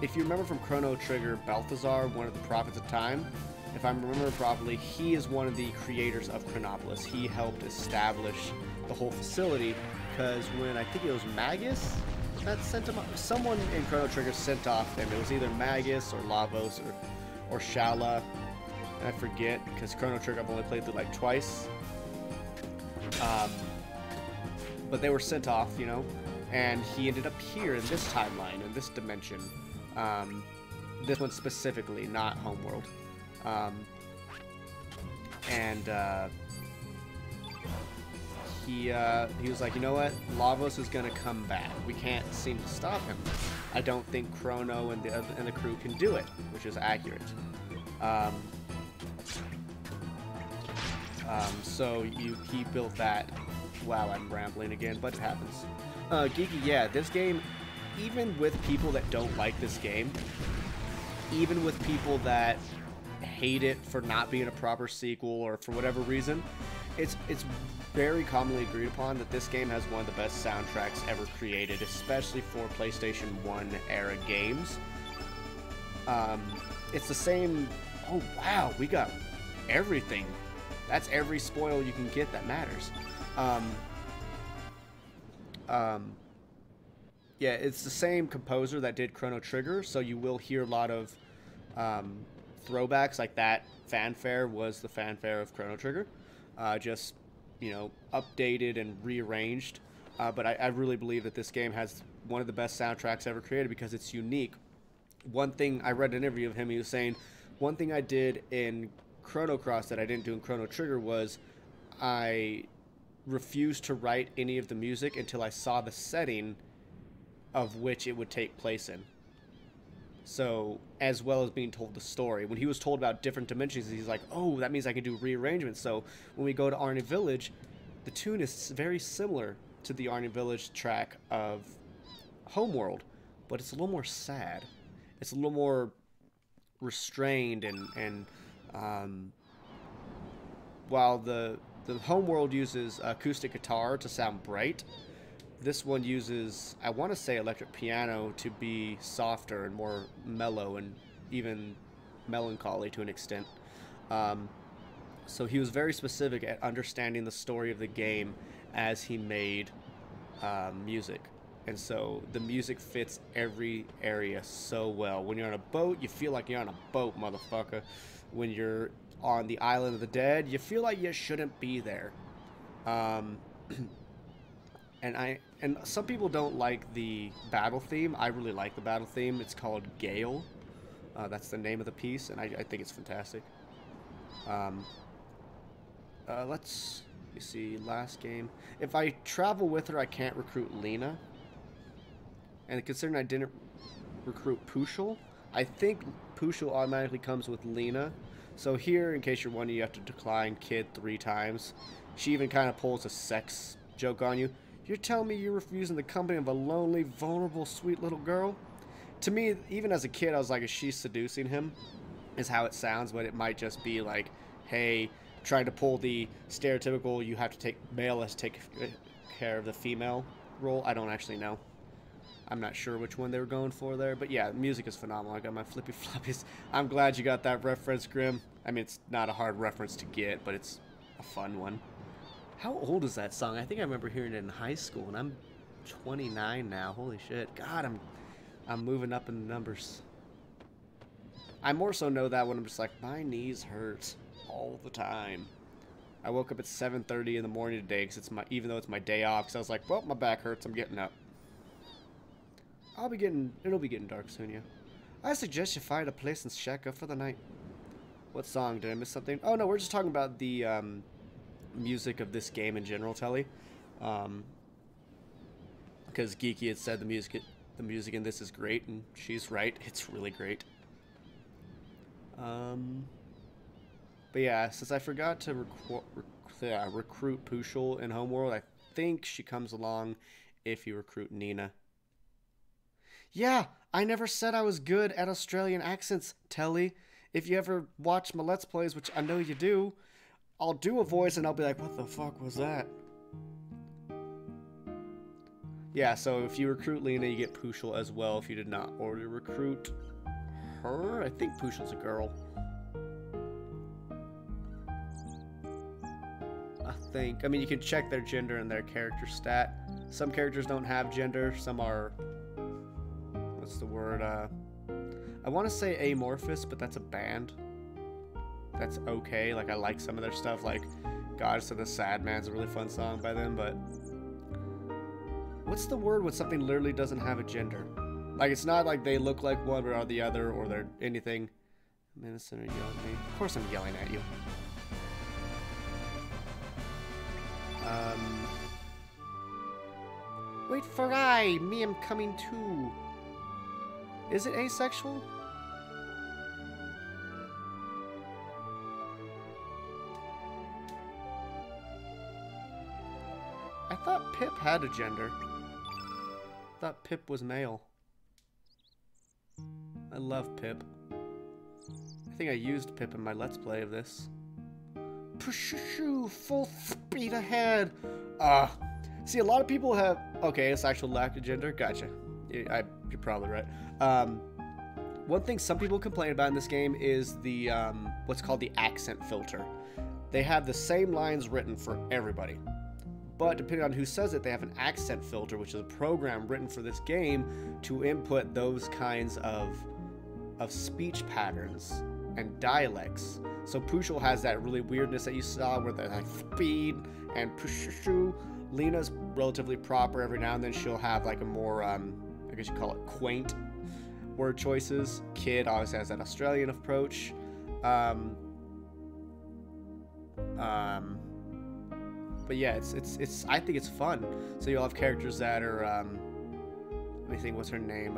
If you remember from Chrono Trigger, Balthazar, one of the prophets of time, if I remember properly, he is one of the creators of Chronopolis. He helped establish the whole facility, because when I think it was Magus that sent him, someone in Chrono Trigger sent off them. It was either Magus or Lavos or Shala. I forget, because Chrono Trigger I've only played through like twice. But they were sent off, you know, and he ended up here in this timeline, in this dimension. This one specifically, not Homeworld. He was like, you know what? Lavos is gonna come back. We can't seem to stop him. I don't think Chrono and the crew can do it, which is accurate. So he built that. Wow, I'm rambling again, but it happens. Geeky, yeah, this game, even with people that don't like this game, even with people that hate it for not being a proper sequel or for whatever reason, it's very commonly agreed upon that this game has one of the best soundtracks ever created, especially for PlayStation 1 era games. It's the same. Oh wow, we got everything. That's every spoil you can get that matters. Yeah, it's the same composer that did Chrono Trigger, so you will hear a lot of throwbacks, like that fanfare was the fanfare of Chrono Trigger, just, you know, updated and rearranged. But I really believe that this game has one of the best soundtracks ever created because it's unique. One thing, I read an interview of him, he was saying, one thing I did in Chrono Cross that I didn't do in Chrono Trigger was I refused to write any of the music until I saw the setting of which it would take place in. So, as well as being told the story. When he was told about different dimensions, he's like, oh, that means I can do rearrangements. So, when we go to Arnie Village, the tune is very similar to the Arnie Village track of Homeworld, but it's a little more sad. It's a little more restrained, and while the Homeworld uses acoustic guitar to sound bright, this one uses, I want to say, electric piano to be softer and more mellow and even melancholy to an extent. So he was very specific at understanding the story of the game as he made music. And so the music fits every area so well. When you're on a boat, you feel like you're on a boat, motherfucker. When you're on the Island of the Dead, you feel like you shouldn't be there. And some people don't like the battle theme. I really like the battle theme. It's called Gale. That's the name of the piece, and I think it's fantastic. Let me see, last game. If I travel with her, I can't recruit Lena. And considering I didn't recruit Pushel, I think Pushel automatically comes with Lena. So here, in case you're wondering, you have to decline Kid 3 times. She even kind of pulls a sex joke on you. You're telling me you're refusing the company of a lonely, vulnerable, sweet little girl? To me, even as a kid, I was like, is she seducing him? Is how it sounds, but it might just be like, hey, trying to pull the stereotypical, you have to take, male has to take care of the female role. I don't actually know. I'm not sure which one they were going for there, but yeah, music is phenomenal. I got my flippy floppies. I'm glad you got that reference, Grim. I mean, it's not a hard reference to get, but it's a fun one. How old is that song? I think I remember hearing it in high school, and I'm 29 now. Holy shit. God, I'm moving up in the numbers. I more so know that when I'm just like, my knees hurt all the time. I woke up at 7:30 in the morning today, because it's even though it's my day off, because I was like, well, my back hurts, I'm getting up. It'll be getting dark soon, yeah. I suggest you find a place and shack up for the night. What song? Did I miss something? Oh, no, we're just talking about the, music of this game in general, Telly. Because Geeky had said the music in this is great, and she's right. It's really great. But yeah, since I forgot to recruit Pushel in Homeworld, I think she comes along if you recruit Nina. Yeah, I never said I was good at Australian accents, Telly. If you ever watch my Let's Plays, which I know you do, I'll do a voice and I'll be like, what the fuck was that? Yeah, so if you recruit Lena, you get Pushel as well if you did not already recruit her. I think Pushel's a girl. I think. I mean, you can check their gender and their character stat. Some characters don't have gender. Some are... What's the word? I want to say amorphous, but that's a band. That's okay. Like, I like some of their stuff. Like, Goddess of the Sad Man's a really fun song by them, but... What's the word when something literally doesn't have a gender? Like, it's not like they look like one or the other, or they're anything. Innocent or yelling at me. Of course I'm yelling at you. Wait for me am coming too. Is it asexual? I thought Pip had a gender. I thought Pip was male. I love Pip. I think I used Pip in my Let's Play of this. Push-shoo, full speed ahead. See, a lot of people have... Okay, it's actual lack of gender. Gotcha. You're probably right. One thing some people complain about in this game is the, what's called the accent filter. They have the same lines written for everybody. But depending on who says it, they have an accent filter, which is a program written for this game to input those kinds of speech patterns and dialects. So Pushul has that really weirdness that you saw where they're like speed and Pushu. Lena's relatively proper. Every now and then she'll have like a more, I guess you call it quaint word choices. Kid always has that Australian approach. But yeah, it's I think it's fun. So you'll have characters that are, let me think, what's her name?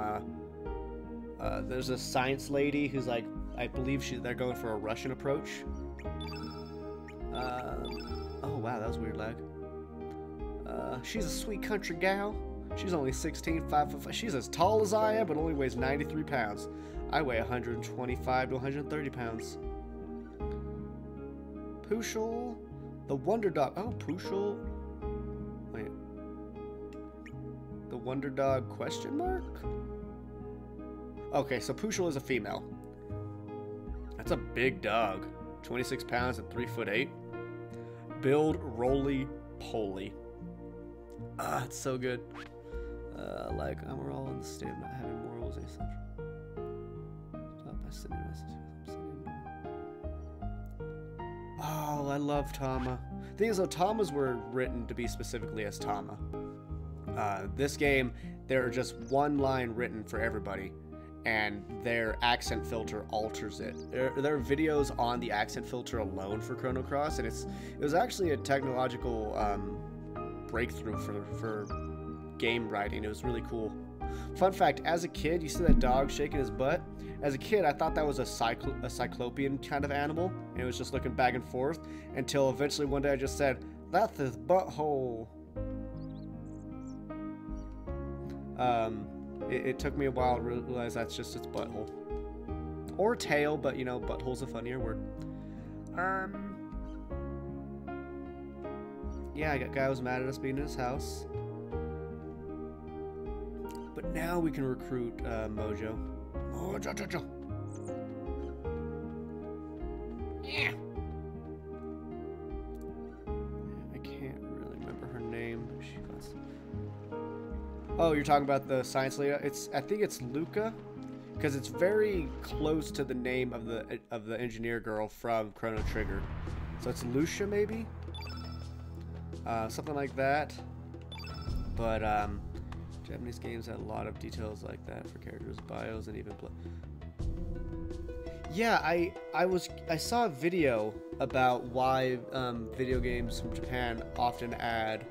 There's a science lady who's like, I believe they're going for a Russian approach. Oh wow, that was a weird lag. She's a sweet country gal. She's only 16, 5'5". She's as tall as I am, but only weighs 93 pounds. I weigh 125 to 130 pounds. Pushul, the Wonder Dog. Oh, Pushul. Wait. The Wonder Dog question mark? Okay, so Pushul is a female. That's a big dog. 26 pounds and 3'8". Build roly-poly. Ah, it's so good. Like, we're all in the state of not having morals, etc. Stop by sending messages. Oh, I love Tama. The thing is, though, Tamas were written to be specifically as Tama. This game, there are just one line written for everybody, and their accent filter alters it. There are videos on the accent filter alone for Chrono Cross, and it was actually a technological breakthrough for game writing. It was really cool. Fun fact, as a kid, you see that dog shaking his butt? As a kid, I thought that was a cyclopean kind of animal, and it was just looking back and forth, until eventually one day I just said, "That's his butthole." It took me a while to realize that's just its butthole. Or tail, but you know, butthole's a funnier word. Yeah, a guy was mad at us being in his house. But now we can recruit Mojo. Mojo. Yeah. I can't really remember her name. Oh, you're talking about the science lady? I think it's Luca, because it's very close to the name of the engineer girl from Chrono Trigger. So it's Lucia, maybe? Something like that. But Japanese games had a lot of details like that for characters' bios and even yeah, I saw a video about why video games from Japan often add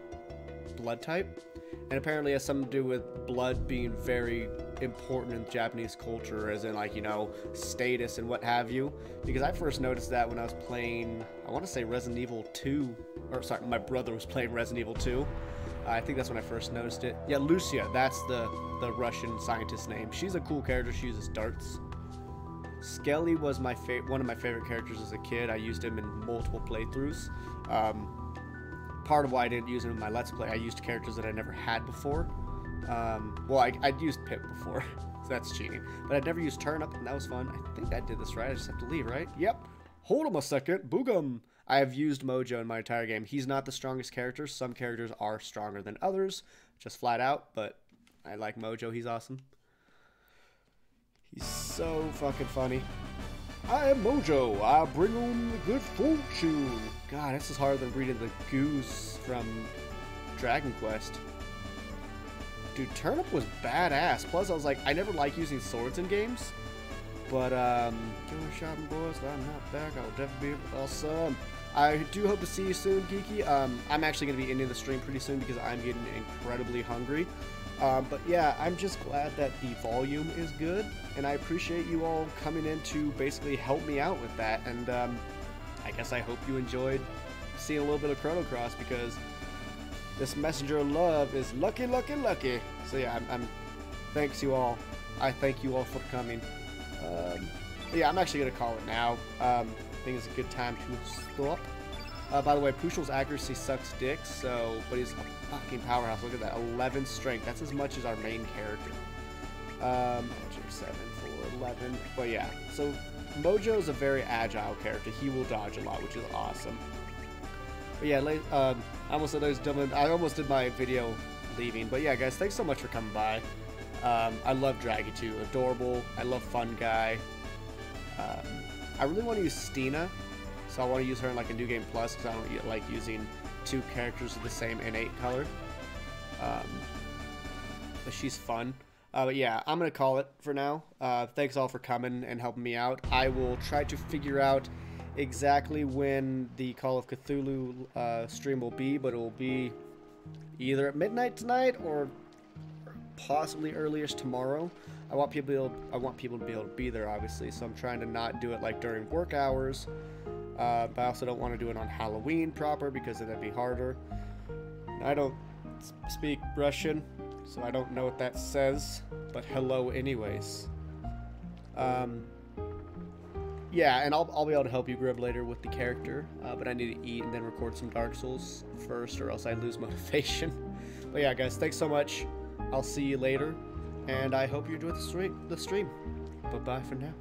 blood type, and apparently it has something to do with blood being very important in Japanese culture, as in, like, you know, status and what have you. Because I first noticed that when I was playing, I want to say Resident Evil 2, or sorry, my brother was playing Resident Evil 2. I think that's when I first noticed it. Yeah, Lucia, that's the Russian scientist name. She's a cool character. She uses darts. Skelly was one of my favorite characters as a kid. I used him in multiple playthroughs. Part of why I didn't use him in my Let's Play, I used characters that I never had before. Well, I'd used Pip before, so that's cheating. But I'd never used Turnip, and that was fun. I think I did this right. I just have to leave, right? Yep. Hold on a second. Boogum. I have used Mojo in my entire game. He's not the strongest character. Some characters are stronger than others, just flat out. But I like Mojo. He's awesome. He's so fucking funny. I am Mojo. I bring home the good fortune. God, this is harder than reading the goose from Dragon Quest. Dude, Turnip was badass. Plus, I was like, I never like using swords in games. But, go shopping, boys. I'm not back. I'll definitely be awesome. I do hope to see you soon, Geeky. I'm actually going to be ending the stream pretty soon because I'm getting incredibly hungry. But yeah, I'm just glad that the volume is good, and I appreciate you all coming in to basically help me out with that. And I guess I hope you enjoyed seeing a little bit of Chrono Cross, because this messenger of love is lucky, lucky, lucky. So yeah, I'm thanks you all. I thank you all for coming. Yeah, I'm actually gonna call it now. I think it's a good time to stop. By the way, Pushul's accuracy sucks dick, but he's a fucking powerhouse. Look at that, 11 strength. That's as much as our main character. 7 for 11. But yeah, so Mojo is a very agile character. He will dodge a lot, which is awesome. But yeah, I almost said I almost did my video leaving. But yeah, guys, thanks so much for coming by. I love Draggy too. Adorable. I love Fun Guy. I really want to use Stina, so I want to use her in like a New Game Plus because I don't like using two characters of the same innate color. But she's fun. But yeah, I'm going to call it for now. Thanks all for coming and helping me out. I will try to figure out exactly when the Call of Cthulhu stream will be, but it will be either at midnight tonight or possibly earliest tomorrow. I want people to be able to be there, obviously, so I'm trying to not do it like during work hours. But I also don't want to do it on Halloween proper because that'd be harder. I don't speak Russian, so I don't know what that says, but hello anyways. Yeah, and I'll be able to help you, Grib, later with the character, but I need to eat and then record some Dark Souls first, or else I lose motivation. But yeah, guys, thanks so much. I'll see you later, and I hope you enjoyed the stream. Bye-bye for now.